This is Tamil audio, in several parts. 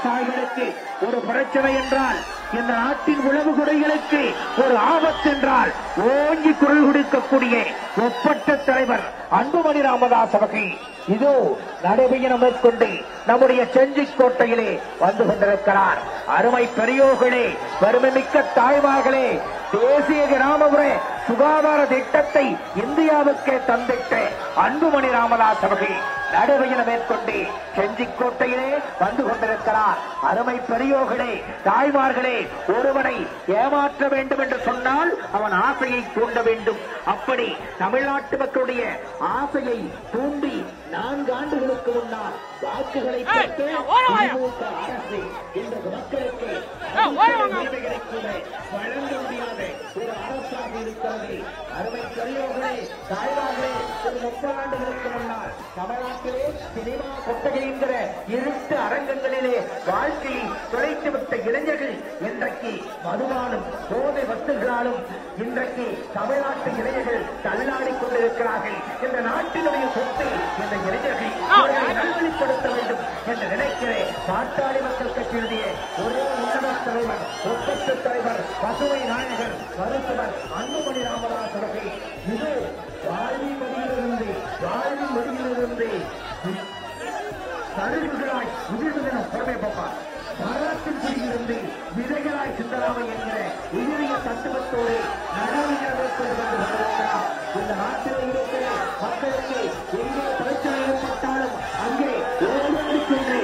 விவசாயிகளுக்கு ஒரு பிரச்சனை என்றால், இந்த நாட்டின் உழவு குறைகளுக்கு ஒரு ஆபத்து என்றால் ஓங்கி குரல் கொடுக்கக்கூடிய ஒப்பற்ற தலைவர் அன்புமணி ராமதாஸ் அவர்கள் இதோ நடைபயணம் மேற்கொண்டு நம்முடைய செஞ்சிக்கோட்டையிலே வந்து கொண்டிருக்கிறார். அருமை பெரியோர்களே, பெருமைமிக்க தாய்மார்களே, தேசிய கிராமப்புற சுகாதார திட்டத்தை இந்தியாவுக்கே தந்திட்ட அன்புமணி ராமதாஸ் அவர்கள் நடைபயணம் மேற்கொண்டு செஞ்சிக்கோட்டையிலே வந்து கொண்டிருக்கிறார். அருமை பெரியோர்களே, தாய்மார்களே, ஒருவனை ஏமாற்ற வேண்டும் என்று சொன்னால் அவன் ஆசையை தூண்ட வேண்டும். அப்படி தமிழ்நாட்டு மக்களுடைய ஆசையை தூண்டி 4 ஆண்டுகளுக்கு முன்னால் வாக்குகளை பெற்று திமுக அரசு இந்த மக்களுக்கு வழங்க முடியாத ஒரு அரசாக இருக்கிறது. அருமை பெரியோர்களே, தாய்மார்களே, ஒரு 30 ஆண்டுகளுக்கு முன்னால் தமிழ்நாட்டிலே சினிமா கொட்டகை என்கிற இருட்டு அரங்கங்களிலே வாழ்க்கையை தொலைத்துவிட்ட இளைஞர்கள் இன்றைக்கு மதுவாலும் போதை வஸ்துகளாலும் இன்றைக்கு தமிழ்நாட்டு இளைஞர்கள் தள்ளாடிக் கொண்டிருக்கிறார்கள். இந்த நாட்டினுடைய சொத்தை இந்த இளைஞர்கள் நல்வழிப்படுத்த வேண்டும் என்று நினைக்கிறேன். பாட்டாளி மக்கள் கட்சியுடைய ஒரே உன்னத தலைவர், ஒப்பற்ற தலைவர், பசுமை நாயகர் மருத்துவர் அன்புமணி ராமதாஸ் அவர்கள் இது வாழ்வின் வழியிலிருந்து சருகுகளாய் உதிர்ந்தன புறமே பார்ப்பார். பாராட்டின் குடியிலிருந்து விதைகளாய் சிந்தராமை என்கிற உயிரிய தத்துவத்தோடு நடவடிக்கை கொண்டு வந்திருக்கிறார். இந்த நாட்டில் இருக்கிற மக்களுக்கு எங்கே பிரச்சனை ஏற்பட்டாலும் அங்கே ஓடி சென்று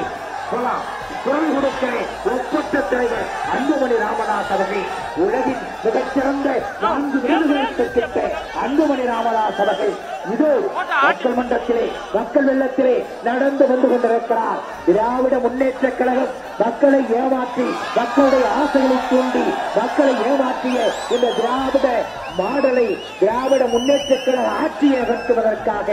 குரல் கொடுக்கிற ஒப்பற்ற தலைவர் அன்புமணி ராமதாஸ் அவர்கள் உலகின் மிகச்சிறந்த 4 விருதுகளை பெற்ற அன்புமணி ராமதாஸ் அவர்கள் இதோ மக்கள் மன்றத்திலே மக்கள் வெள்ளத்திலே நடந்து வந்து கொண்டிருக்கிறார். திராவிட முன்னேற்ற கழகம் மக்களை ஏமாற்றி, மக்களுடைய ஆசைகளை தூண்டி, மக்களை ஏமாற்றிய இந்த திராவிட மாடலை திராவிட முன்னேற்ற கழக ஆட்சியை அகற்றுவதற்காக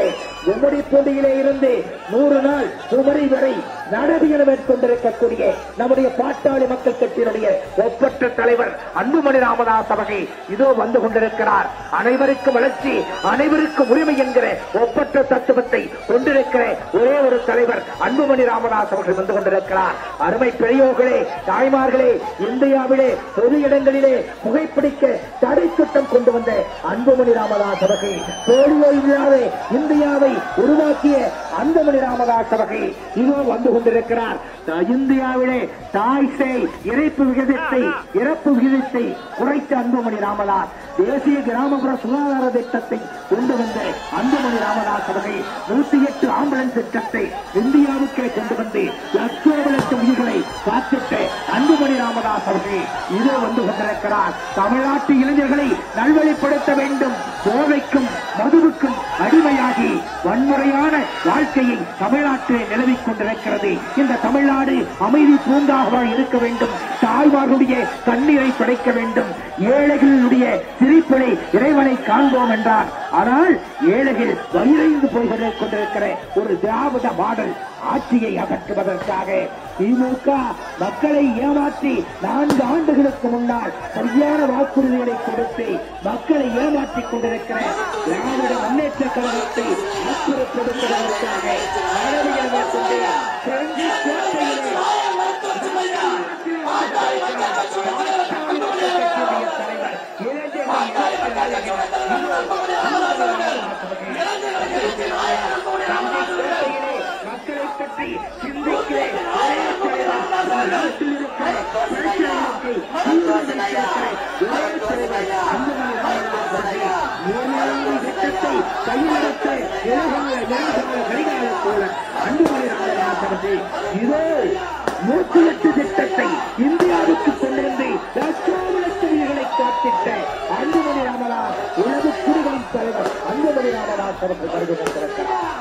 குமரி பூண்டியிலே இருந்து 100 நாள் குமரி வரை நடைபயணம் மேற்கொண்டிருக்கக்கூடிய நம்முடைய பாட்டாளி மக்கள் கட்சியினுடைய ஒப்பற்ற தலைவர் அன்புமணி ராமதாஸ் அவர்கள் இதோ வந்து கொண்டிருக்கிறார். அனைவருக்கும் வளர்ச்சி, அனைவருக்கும் உரிமை என்கிற ஒப்பற்ற தத்துவத்தை கொண்டிருக்கிற ஒரே ஒரு தலைவர் அன்புமணி ராமதாஸ் அவர்கள் வந்து கொண்டிருக்கிறார். அருமை பெரியோர்களே, தாய்மார்களே, இந்தியாவிலே பொது இடங்களிலே புகைப்பிடிக்க தடை சட்டம் கொண்டு வந்த அன்புமணி ராமதாஸ் அவர்கள், போலியோ இல்லாத இந்தியாவை உருவாக்கிய அன்புமணி ராமதாஸ் அவர்கள் இதோ வந்து கொண்டிருக்கிறார். இந்தியாவிலே தாய் சேய் இறப்பு விகிதத்தை குறைத்த அன்புமணி ராமதாஸ், தேசிய கிராமப்புற சுகாதார திட்டத்தை கொண்டு வந்த அன்புமணி ராமதாஸ் அவர்கள் 108 ஆம்புலன்ஸ் திட்டத்தை இந்தியாவுக்கே கொண்டு வந்து லட்சோபலட்சம் உயிர்களை காத்திட்ட அன்புமணி ராமதாஸ் அவர்கள் இதோ வந்து கொண்டிருக்கிறார். தமிழ்நாட்டு இளைஞர்களை நல்வழிப்படுத்த வேண்டும். போதைக்கும் மதுவுக்கும் அடிமையாகி வன்முறையான வாழ்க்கையை தமிழ்நாட்டிலே நிலவிக் கொண்டிருக்கிறது. இந்த தமிழ்நாடு அமைதி பூங்காக இருக்க வேண்டும். தாய்மார்களுடைய கண்ணீரை படைக்க வேண்டும். ஏழைகளுடைய சிரிப்பினை இறைவனை காண்போம் என்றார். ஆனால் ஏழைகள் வயிறைந்து போய் கொண்டிருக்கிற ஒரு திராவிட மாடல் ஆட்சியை அகற்றுவதற்காக திமுக மக்களை ஏமாற்றி 4 ஆண்டுகளுக்கு முன்னால் சரியான வாக்குறுதிகளை கொடுத்து மக்களை ஏமாற்றிக் கொண்டிருக்கிற திராவிட முன்னேற்ற கழகத்தை அச்சுறுத்துவதற்காக நடவடிக்கை மேற்கொண்டு மக்களை பற்றி சிந்திக்கிறேன். கையெழுத்து கடிகாரம் போல அன்புமணி ராமதாஸ் அவர்கள் இதோ 108 திட்டத்தை இந்தியாவுக்கு கொண்டிருந்து லட்சோபலட்சங்களை காத்திட்ட அன்புமணி ராமதாஸ் உலக குடிகளின் தலைவர் அன்புமணி ராமதாஸ் அவர்கள் வருகை கொண்டிருக்கிறார்.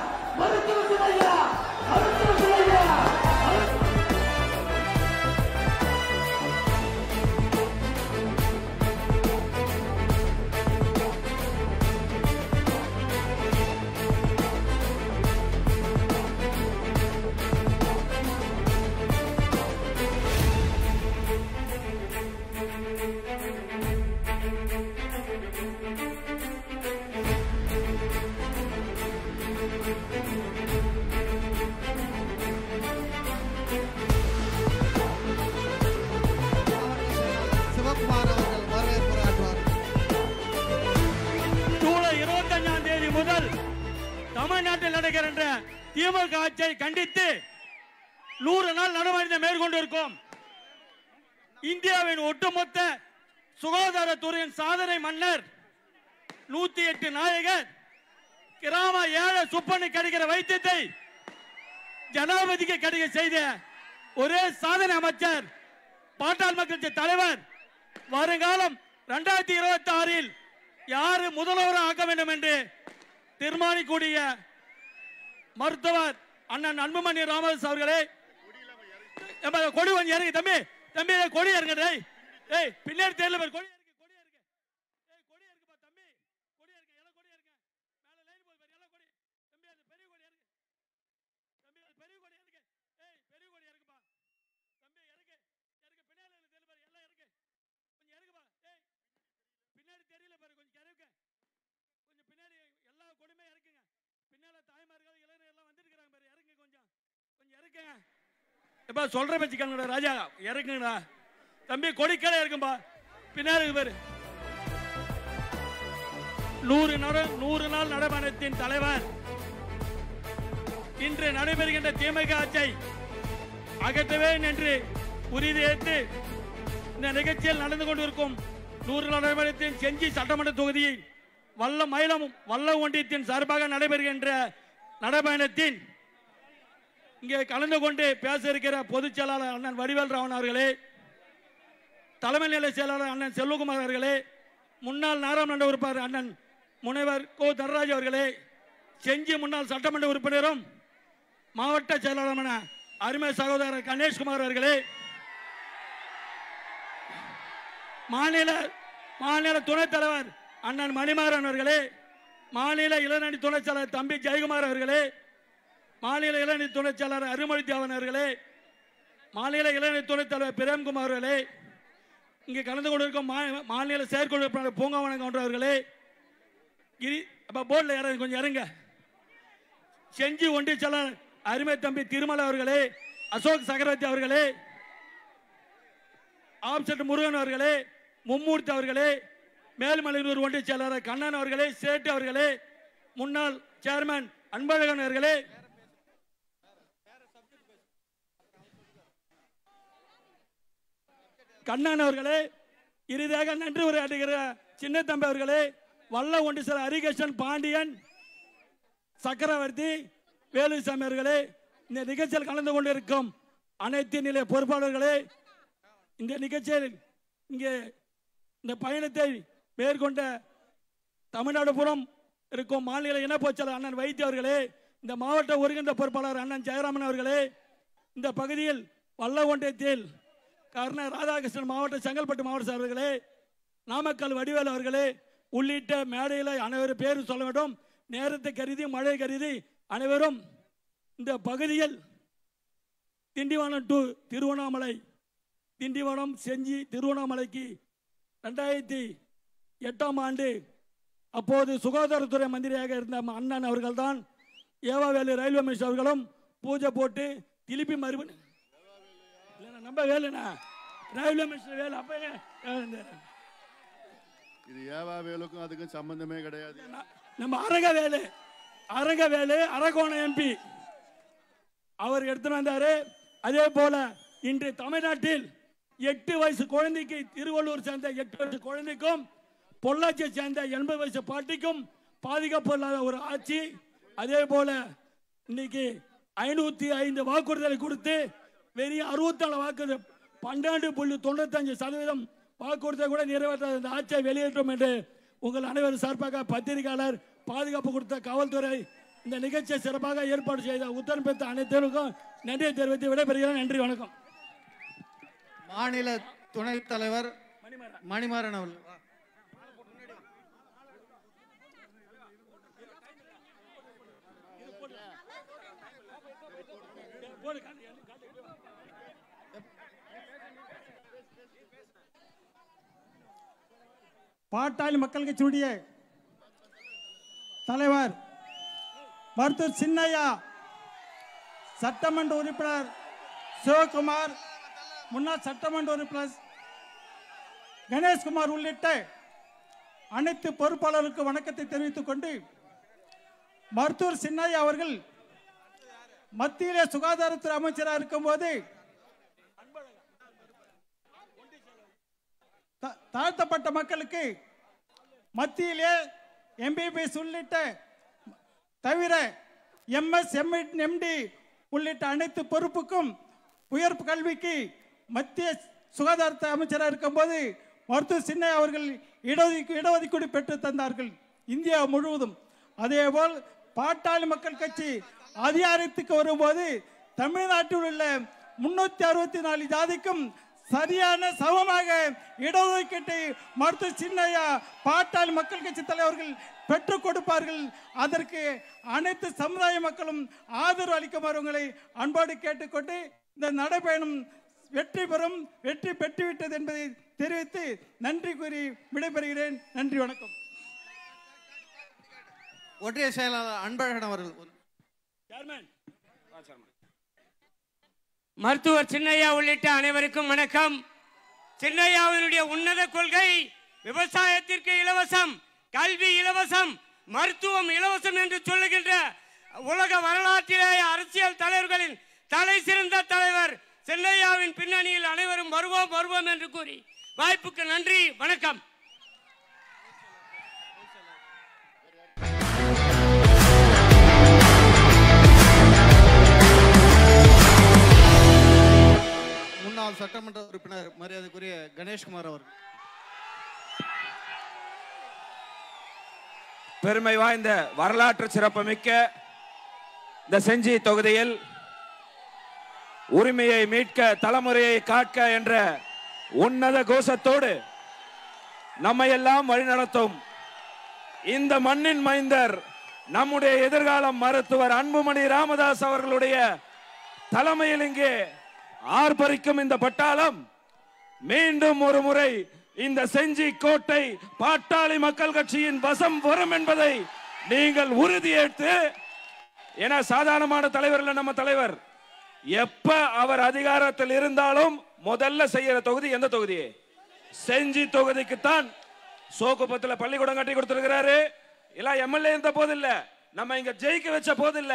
நடக்கின்ற திமுக ஆட்சியை கண்டித்து 100 நாள் நடைமுறை மேற்கொண்டிருக்கோம். இந்தியாவின் ஒட்டுமொத்த சுகாதாரத்துறையின் சாதனை மன்னர் 108 நாயகர் கிராம ஏழை சுப்பனு கிடைக்கிற வைத்தியத்தை ஜனாதிபதிக்கு கிடைக்க செய்த ஒரே சாதனை அமைச்சர் பாட்டாள் மக்கள் கட்சி தலைவர். வருங்காலம் 2026 யாரு முதல்வராக ஆக்க வேண்டும் என்று தீர்மானிக்கூடிய மருத்துவர் அண்ணன் அன்புமணி ராமதாஸ் அவர்களே, கொடி கொஞ்சம் இறங்கி தம்பி தம்பி கொடி இறங்க. பின்னாடி தெரியல கொடி கொடி இருக்கு கொடி இருக்குப்பா தம்பி, கொடி இருக்கு எல்லாம் கொடி இருக்கு மேல லைன் போய் எல்லாம் கொடி தம்பி, அது பெரிய கொடி இருக்கு தம்பி, அது பெரிய கொடி இருக்கு. பெரிய கொடி இருக்குப்பா தம்பி, இருக்கு பின்னாடி தெரியல பாரு எல்லாம் இருக்கு கொஞ்சம் இறங்குப்பா. பின்னாடி தெரியல பாரு கொஞ்சம் இறக்கு கொஞ்சம் பின்னாடி எல்லா கொடியுமே இறக்குங்க. பின்னால தாய்மார்கள் இளைஞர் எல்லாம் வந்துருக்காங்க பாரு, இறங்குங்க கொஞ்சம் கொஞ்சம் இறக்குங்க. எப்பா சொல்ற பச்சுக்கா ராஜா இறக்குங்கடா தம்பி, கொடிக்கடை இருக்கும்பா பின்னாடி பாரு. 100 நாள் நடைபயணத்தின் தலைவர் இன்று நடைபெறுகின்ற திமுக ஆட்சியை அகற்றுவேன் என்று உறுதியேற்று இந்த நிகழ்ச்சியில் நடந்து கொண்டிருக்கும் 100 நாள் நடைபயணத்தின் செஞ்சி சட்டமன்ற தொகுதியில் வல்ல ஒன்றியத்தின் சார்பாக நடைபெறுகின்ற நடைபயணத்தின் இங்கே கலந்து கொண்டு பேச இருக்கிற பொதுச் செயலாளர் அண்ணன் வடிவேல் ராவன் அவர்களே, தலைமை நிலை செயலாளர் அண்ணன் செல்வகுமார் அவர்களே, முன்னாள் நாடாளுமன்ற உறுப்பினர் அண்ணன் முனைவர் கோ தர்ராஜ் அவர்களே, செஞ்சி முன்னாள் சட்டமன்ற உறுப்பினரும் மாவட்ட செயலாளரான அருமை சகோதரர் கணேஷ்குமார் அவர்களே, மாநில துணைத் தலைவர் அண்ணன் மணிமாறன் அவர்களே, மாநில இளைஞரணி துணைச் செயலாளர் தம்பி ஜெயக்குமார் அவர்களே, மாநில இளைஞரணி துணைச் செயலாளர் அருள்மொழி தேவன் அவர்களே, மாநில இளைஞரணி துணைத் தலைவர் பிரேம்குமார் அவர்களே, இங்கே கலந்து கொண்டிருக்கும் மாநில செயற்குழு உறுப்பினர் பூங்காவனம் கவுண்டர் அவர்களே, போர்டில் இறங்க கொஞ்சம் இறங்க, செஞ்சி ஒன்றிய செயலாளர் அருமை தம்பி திருமலை அவர்களே, அசோக் சக்கரவர்த்தி அவர்களே, ஆப்செட் முருகன் அவர்களே, மும்மூர்த்தி அவர்களே, மேல்மலையூர் ஒன்றிய செயலாளர் கண்ணன் அவர்களே, சேட்டு அவர்களே, முன்னாள் சேர்மன் அன்பழகன் அவர்களே, கண்ணன் அவர்களே, இறுதியாக நன்றி உரையாற்றுகிற சின்ன தம்பி அவர்களே, வல்ல ஒன்றிய ஹரிகிருஷ்ணன் பாண்டியன் சக்கரவர்த்தி வேலுசாமி அவர்களே, இந்த நிகழ்ச்சியில் கலந்து கொண்டிருக்கும் அனைத்து நிலைய பொறுப்பாளர்களே, இந்த நிகழ்ச்சியில் இங்கே இந்த பயணத்தை மேற்கொண்ட தமிழ்நாடு புறம் இருக்கும் மாநில இனப்பொச்சலர் அண்ணன் வைத்திய அவர்களே, இந்த மாவட்ட ஒருங்கிணைந்த பொறுப்பாளர் அண்ணன் ஜெயராமன் அவர்களே, இந்த பகுதியில் வல்ல ஒன்றியத்தில் கர்ணர் ராதாகிருஷ்ணன் மாவட்ட செங்கல்பட்டு மாவட்ட அவர்களே, நாமக்கல் வடிவேல் அவர்களே உள்ளிட்ட மேடையில் அனைவரும் பேர் சொல்ல வேண்டும். நேரத்தை கருதி மழை கருதி அனைவரும் இந்த பகுதியில் திண்டிவனம் டு திருவண்ணாமலை, திண்டிவனம் செஞ்சி திருவண்ணாமலைக்கு 2008ஆம் ஆண்டு அப்போது சுகாதாரத்துறை மந்திரியாக இருந்த அண்ணன் அவர்கள் தான் ஏவாவேலு ரயில்வே மினிஸ்டர் அவர்களும் பூஜை போட்டு திருப்பி மறுபடியும் நம்ம வேலுண்ணா ரயில்வே மினிஸ்டர் வேலு அப்பவே இது ஏவா வேலுக்கும் அதுக்கும் சம்பந்தமே கிடையாது. நம்ம அரங்கவேலு அரக்கோணம் எம்பி அவர் எடுத்துட்டு வந்தாரு. அதே போல இன்று தமிழ்நாட்டில் 8 வயசு குழந்தைக்கு திருவள்ளூர் சேர்ந்த 8 வயசு குழந்தைக்கும் பொள்ளாச்சியை சேர்ந்த 80 வயசு பாட்டிக்கும் பாதுகாப்பு இல்லாத ஒரு ஆட்சி. அதே போல இன்னைக்கு 505 வாக்குறுதிகளை கொடுத்து வெறும் 64 வாக்குறுதி 12.95% வாக்குறுதியை கூட நிறைவேற்றாத இந்த ஆட்சியை வெளியேற்றும் என்று உங்கள் அனைவரும் சார்பாக பத்திரிகையாளர், பாதுகாப்பு கொடுத்த காவல்துறை, இந்த நிகழ்ச்சியை சிறப்பாக ஏற்பாடு செய்த உத்தரவு பெற்ற அனைத்திற்கும் நன்றியை தெரிவித்து விடைபெறுகிறேன். நன்றி, வணக்கம். மாநில துணைத் தலைவர் மணிமாறன் அவர்கள். பாட்டாளி மக்கள் கட்சியுடைய தலைவர் மருத்துவர் சின்னையா, சட்டமன்ற உறுப்பினர் சிவகுமார், முன்னாள் சட்டமன்ற உறுப்பினர் கணேஷ்குமார் உள்ளிட்ட அனைத்து பொறுப்பாளருக்கு வணக்கத்தை தெரிவித்துக் கொண்டு மருத்துவர் சின்னையா அவர்கள் மத்தியிலே சுகாதாரத்துறை அமைச்சராக இருக்கும்போது தாழ்த்தப்பட்ட மக்களுக்கு மத்தியிலே எம்பிபிஎஸ் உள்ளிட்ட தவிர MS, MD உள்ளிட்ட அனைத்து பொறுப்புக்கும் உயர் கல்விக்கு மத்திய சுகாதாரத்துறை அமைச்சராக இருக்கும்போது மருத்துவர் சின்னையா அவர்கள் இடஒதுக்கீடு பெற்று தந்தார்கள் இந்தியா முழுவதும். அதேபோல் பாட்டாளி மக்கள் கட்சி அதிகாரத்துக்கு வரும்போது தமிழ்நாட்டில் உள்ள 364 ஜாதிக்கும் சரியான சமமாக இடஒதுக்கீட்டை மருத்துவர் சின்னையா பாட்டாளி மக்கள் கட்சி தலைவர்கள் பெற்றுக் கொடுப்பார்கள். அதற்கு அனைத்து சமுதாய மக்களும் ஆதரவு அளிக்குமாறு உங்களை அன்போடு கேட்டுக்கொண்டு இந்த நடைபயணம் வெற்றி பெற்றுவிட்டது என்பதை தெரிவித்து நன்றி கூறி விடைபெறுகிறேன். நன்றி, வணக்கம். ஒன்றிய செயலாளர் அன்பழகன் அவர்கள். மருத்துவர் சின்னையா உள்ளிட்ட அனைவருக்கும் வணக்கம். சின்னையாவினுடைய உன்னத கொள்கை விவசாயத்திற்கு இலவசம், கல்வி இலவசம், மருத்துவம் இலவசம் என்று சொல்லுகின்ற உலக வரலாற்றிலே அரசியல் தலைவர்களின் தலை சிறந்த தலைவர் சின்னையாவின் பின்னணியில் அனைவரும் வருவோம் என்று கூறி வாய்ப்புக்கு நன்றி, வணக்கம். முன்னாள் சட்டமன்ற உறுப்பினர் மரியாதைக்குரிய கணேஷ்குமார் அவர்கள். பெருமை வாய்ந்த வரலாற்று சிறப்புமிக்க இந்த செஞ்சி தொகுதியில் உரிமையை மீட்க தலைமுறையை காக்க என்ற உன்னத கோஷத்தோடு நம்மையெல்லாம் வழிநடத்தும் இந்த மண்ணின் மைந்தர் நம்முடைய எதிர்காலம் மருத்துவர் அன்புமணி ராமதாஸ் அவர்களுடைய தலைமையில் இங்கே ஆர்ப்பரிக்கும் இந்த பட்டாளம் மீண்டும் ஒரு முறை இந்த செஞ்சி கோட்டை பாட்டாளி மக்கள் கட்சியின் வசம் வரும் என்பதை நீங்கள் உறுதியேற்று, ஏன்னா சாதாரணமான தலைவர் இல்ல நம்ம தலைவர், எப்ப அவர் அதிகாரத்தில் இருந்தாலும் முதல்ல செய்யற தொகுதி எந்த தொகுதி? செஞ்சி தொகுதிக்குத்தான். சோகுப்பத்தில் பள்ளிக்கூடம் கட்டி கொடுத்திருக்கிறாரு. எல்லாம் எம்எல்ஏ இருந்த போது இல்ல, நம்ம இங்க ஜெயிக்க வச்ச போது இல்ல,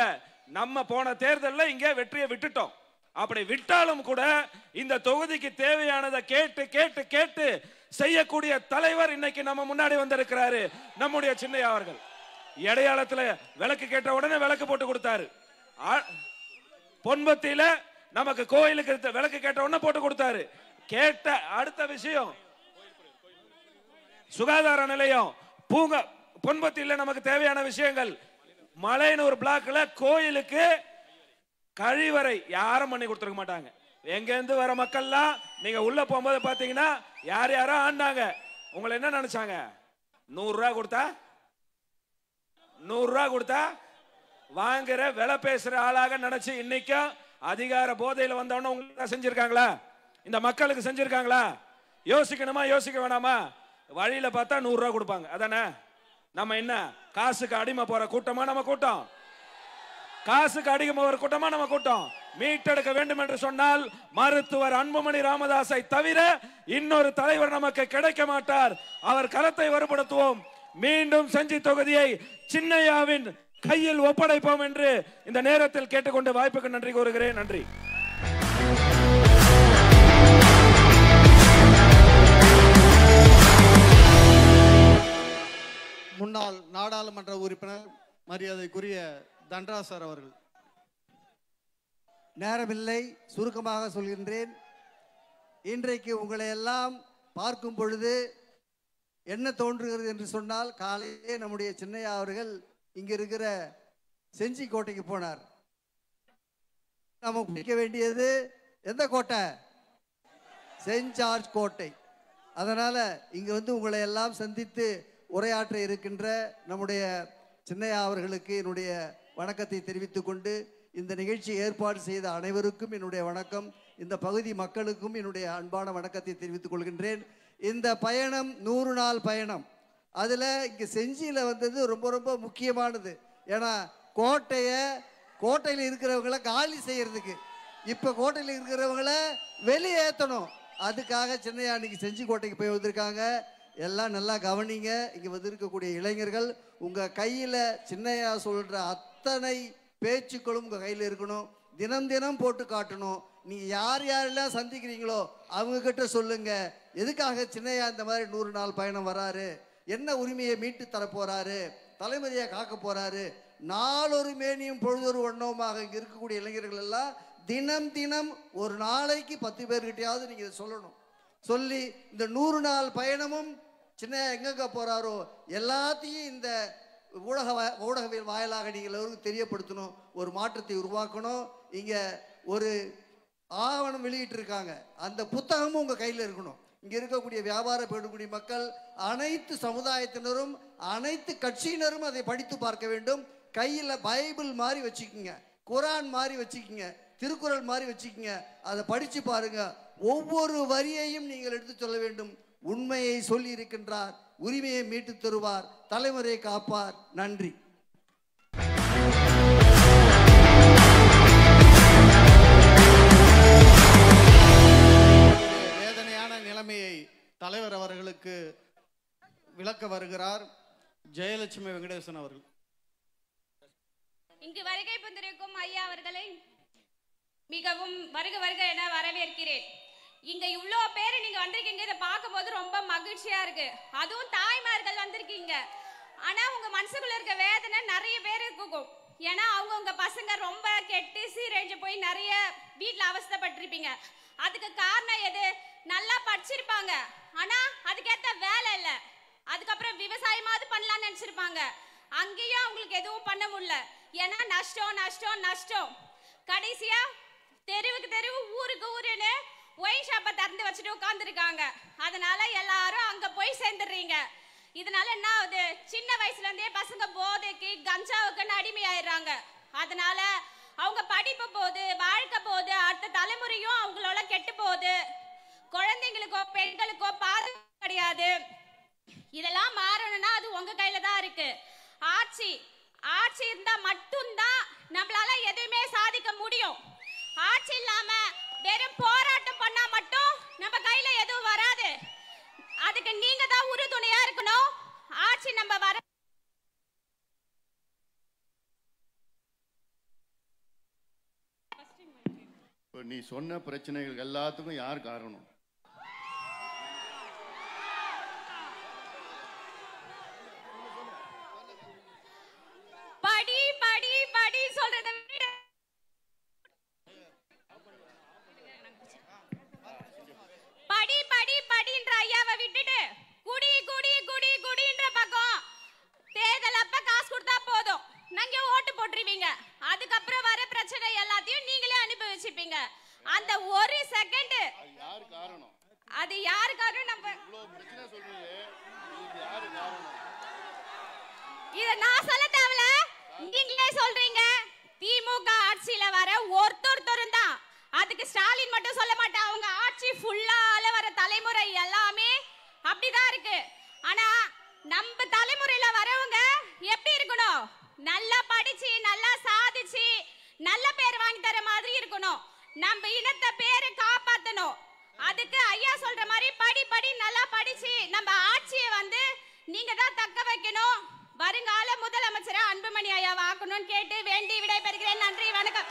நம்ம போன தேர்தலில் இங்க வெற்றியை விட்டுட்டோம். அப்படி விட்டாலும் கூட இந்த தொகுதிக்கு தேவையானதை கேட்டு கேட்டு கேட்டு செய்யக்கூடிய தலைவர் இன்னைக்கு நம்ம முன்னாடி வந்திருக்கிறாரு, நம்முடைய சின்னையா அவர்கள். இடையாளத்துல விளக்கு கேட்ட உடனே விளக்கு போட்டு கொடுத்தாரு. பொன்பத்தியில நமக்கு கோயிலுக்கு விளக்கு கேட்ட உடனே போட்டு கொடுத்தாரு. கேட்ட அடுத்த விஷயம் சுகாதார நிலையம், பூங்கா. பொன்பத்தியில நமக்கு தேவையான விஷயங்கள், மலைன்னு ஒரு பிளாக்ல கோயிலுக்கு கழிவறை யாரும் பண்ணி கொடுத்துருக்க மாட்டாங்க. எங்க இருந்து வர மக்கள்லாம் நீங்க உள்ள போகும்போது பாத்தீங்கன்னா யார் யாரோ ஆண்டாங்க. உங்களை என்ன நினைச்சாங்க? 100 ரூபா கொடுத்தா 100 ரூபா கொடுத்தா வாங்குற விலை பேசுற ஆளாக நினைச்சு இன்னைக்கும் அதிகார போதையில வந்தவன உங்களுக்கு செஞ்சிருக்காங்களா? இந்த மக்களுக்கு செஞ்சிருக்காங்களா? யோசிக்கணுமா யோசிக்க வேணாமா? வழியில பார்த்தா 100 ரூபா கொடுப்பாங்க, அதானே? நம்ம என்ன காசுக்கு அடிமை போற கூட்டமா நம்ம கூட்டம்? காசுக்கு அடிமை போற கூட்டமா நம்ம கூட்டம்? மீட்டெடுக்க வேண்டும் என்று சொன்னால் மருத்துவர் அன்புமணி ராமதாஸை தவிர இன்னொரு தலைவர் நமக்கு கிடைக்க மாட்டார். அவர் கரத்தை வலுப்படுத்துவோம். மீண்டும் செஞ்சி தொகுதியை சின்னையாவின் கையில் ஒப்படைப்போம் என்று இந்த நேரத்தில் கேட்டுக்கொண்டு வாய்ப்புக்கு நன்றி கூறுகிறேன். நன்றி. முன்னாள் நாடாளுமன்ற உறுப்பினர் மரியாதைக்குரிய தண்டராஜ் சார் அவர்கள். நேரமில்லை, சுருக்கமாக சொல்கின்றேன். இன்றைக்கு உங்களை எல்லாம் பார்க்கும் பொழுது என்ன தோன்றுகிறது என்று சொன்னால், காலையிலே நம்முடைய சின்னையா அவர்கள் இங்க இருக்கிற செஞ்சி கோட்டைக்கு போனார். நம்ம பிடிக்க வேண்டியது எந்த கோட்டை? செயின்ட் ஜார்ஜ் கோட்டை. அதனால இங்க வந்து உங்களை எல்லாம் சந்தித்து உரையாற்ற இருக்கின்ற நம்முடைய சின்னையா அவர்களுக்கு என்னுடைய வணக்கத்தை தெரிவித்துக் கொண்டு, இந்த நிகழ்ச்சி ஏற்பாடு செய்த அனைவருக்கும் என்னுடைய வணக்கம், இந்த பகுதி மக்களுக்கும் என்னுடைய அன்பான வணக்கத்தை தெரிவித்துக் கொள்கின்றேன். இந்த பயணம் 100 நாள் பயணம். அதில் இங்கே செஞ்சியில் வந்தது ரொம்ப ரொம்ப முக்கியமானது. ஏன்னா கோட்டையில் இருக்கிறவங்கள காலி செய்யறதுக்கு, இப்போ கோட்டையில் இருக்கிறவங்கள வெளியேற்றணும். அதுக்காக சின்னையா அன்னைக்கு செஞ்சி கோட்டைக்கு போய் வந்திருக்காங்க. எல்லாம் நல்லா கவனிங்க. இங்கே வந்திருக்கக்கூடிய இளைஞர்கள் உங்கள் கையில் சின்னையா சொல்கிற அத்தனை பேச்சுக்களும் உங்கள் கையில் இருக்கணும். தினம் தினம் போட்டு காட்டணும். நீங்கள் யார் யாரெல்லாம் சந்திக்கிறீங்களோ அவங்கக்கிட்ட சொல்லுங்கள், எதுக்காக சின்னையா இந்த மாதிரி 100 நாள் பயணம் வராரு, என்ன உரிமையை மீட்டு தரப்போகிறாரு, தலைமுறையை காக்க போகிறாரு. நாளொரு மேனியும் பொழுதொரு வண்ணவுமாக இங்கே இருக்கக்கூடிய இளைஞர்கள் எல்லாம் தினம் தினம் ஒரு நாளைக்கு 10 பேர்கிட்டையாவது நீங்கள் இதை சொல்லணும். சொல்லி இந்த 100 நாள் பயணமும் சின்னையா எங்கெங்க போகிறாரோ எல்லாத்தையும் இந்த ஊடகவியல் வாயிலாக நீங்கள் எல்லோருக்கும் தெரியப்படுத்தணும். ஒரு மாற்றத்தை உருவாக்கணும். இங்கே ஒரு ஆவணம் வெளியிட்டிருக்காங்க, அந்த புத்தகமும் உங்கள் கையில் இருக்கணும். இங்கே இருக்கக்கூடிய வியாபார பெறக்கூடிய மக்கள் அனைத்து சமுதாயத்தினரும் அனைத்து கட்சியினரும் அதை படித்து பார்க்க வேண்டும். கையில் பைபிள் மாதிரி வச்சுக்கோங்க, குரான் மாதிரி வச்சுக்கோங்க, திருக்குறள் மாதிரி வச்சுக்கோங்க. அதை படித்து பாருங்க. ஒவ்வொரு வரியையும் நீங்கள் எடுத்து சொல்ல வேண்டும். உண்மையை சொல்லி இருக்கின்றார், உரிமையை மீட்டு தருவார், தலைமுறையை காப்பார். நன்றி. வேதனையான நிலைமையை தலைவர் அவர்களுக்கு விளக்க வருகிறார் ஜெயலட்சுமி வெங்கடேசன் அவர்கள். இங்கு வருகை புந்திருக்கும் ஐயா அவர்களை மிகவும் வருக வருக என வரவேற்கிறேன். இங்க இவ்வளோ பேர் நீங்க வந்திருக்கீங்க, இதை பார்க்கும்போது ரொம்ப மகிழ்ச்சியா இருக்கு. அதுவும் தாய்மார்கள் வந்திருக்கீங்க. ஆனா உங்க மனசுக்குள்ள இருக்க வேதனை நிறைய பேர் இருக்கும். ஏன்னா அவங்க பசங்க ரொம்ப கெட்டு சீரழிஞ்சு போய் நிறைய வீட்டுல அவஸ்தைப்பட்டிருப்பீங்க. அதுக்கு காரணம் எது? நல்லா படிச்சிருப்பாங்க, ஆனா அதுக்கேற்ற வேலை இல்லை. அதுக்கப்புறம் விவசாயமாவது பண்ணலாம்னு நினைச்சிருப்பாங்க, அங்கேயும் அவங்களுக்கு எதுவும் பண்ண முடியல. ஏன்னா நஷ்டம் நஷ்டம் நஷ்டம். கடைசியா தெருவுக்கு தெருவு ஊருக்கு ஊருன்னு ஒயின் ஷாப்பை திறந்து வச்சுட்டு உட்காந்துருக்காங்க. அதனால எல்லாரும் அங்க போய் சேர்ந்துடுறீங்க. இதனால என்ன ஆகுது? சின்ன வயசுல இருந்தே பசங்க போதைக்கு கஞ்சாவுக்குன்னு அடிமையாயிடுறாங்க. அதனால அவங்க படிப்பு போகுது, வாழ்க்கை போகுது, அடுத்த தலைமுறையும் அவங்களோட கெட்டு போகுது. குழந்தைங்களுக்கோ பெண்களுக்கோ பாதுகாப்பு கிடையாது. இதெல்லாம் மாறணும்னா அது உங்க கையில தான் இருக்கு. ஆட்சி இருந்தா மட்டும்தான் நம்மளால எதுவுமே சாதிக்க முடியும். ஆட்சி இல்லாம வெறும் போராட்டம் பண்ணா மட்டும் நம்ம கையில எதுவும் வராது. அதுக்கு நீங்க தான் உறுதுணையா இருக்கணும். ஆட்சி நம்ம வர நீ சொன்ன பிரச்சனைகள் எல்லாத்துக்கும் யார் காரணம்? படி படி படி சொல்றத விட படி படி படின்ற ஐயாவை விட்டுட்டு குடி குடி குடி குடின்ற பக்கம் தேர்தல் அப்ப காசு கொடுத்தா போதும், நீங்க ஓட்டு போட்டுருவீங்க. அதுக்கப்புறம் வர பிரச்சனை எல்லாத்தையும் நீங்களே அனுபவிச்சுப்பீங்க. அந்த ஒரு செகண்ட் அது யாரு காரணம்? நம்ம இத நான் சொல்ல தேவையில்ல, நீங்களே சொல்றீங்க. திமுக ஆட்சியில வர ஒருத்தரும் தான். அதுக்கு ஸ்டாலின் மட்டும் சொல்ல மாட்டேன், அவங்க ஆட்சி ஃபுல்லால வர தலைமுறை எல்லாமே அப்படிதான் இருக்கு. ஆனா நம்ம தலைமுறையில வரவங்க எப்படி இருக்கணும்? நல்லா படிச்சு நல்லா சாதிச்சு நல்ல பேர் வாங்கி தர மாதிரி இருக்கணும். நம்ம இனத்தை பேரை காப்பாத்தணும். அதுக்கு ஐயா சொல்ற மாதிரி படி படி நல்லா படிச்சு நம்ம ஆட்சியை நீங்க தான் தக்க வைக்கணும். வருங்கால முதலமைச்சரை அன்புமணி ஐயா வாக்கணும்னு கேட்டு வேண்டி விடைபெறுகிறேன். நன்றி, வணக்கம்.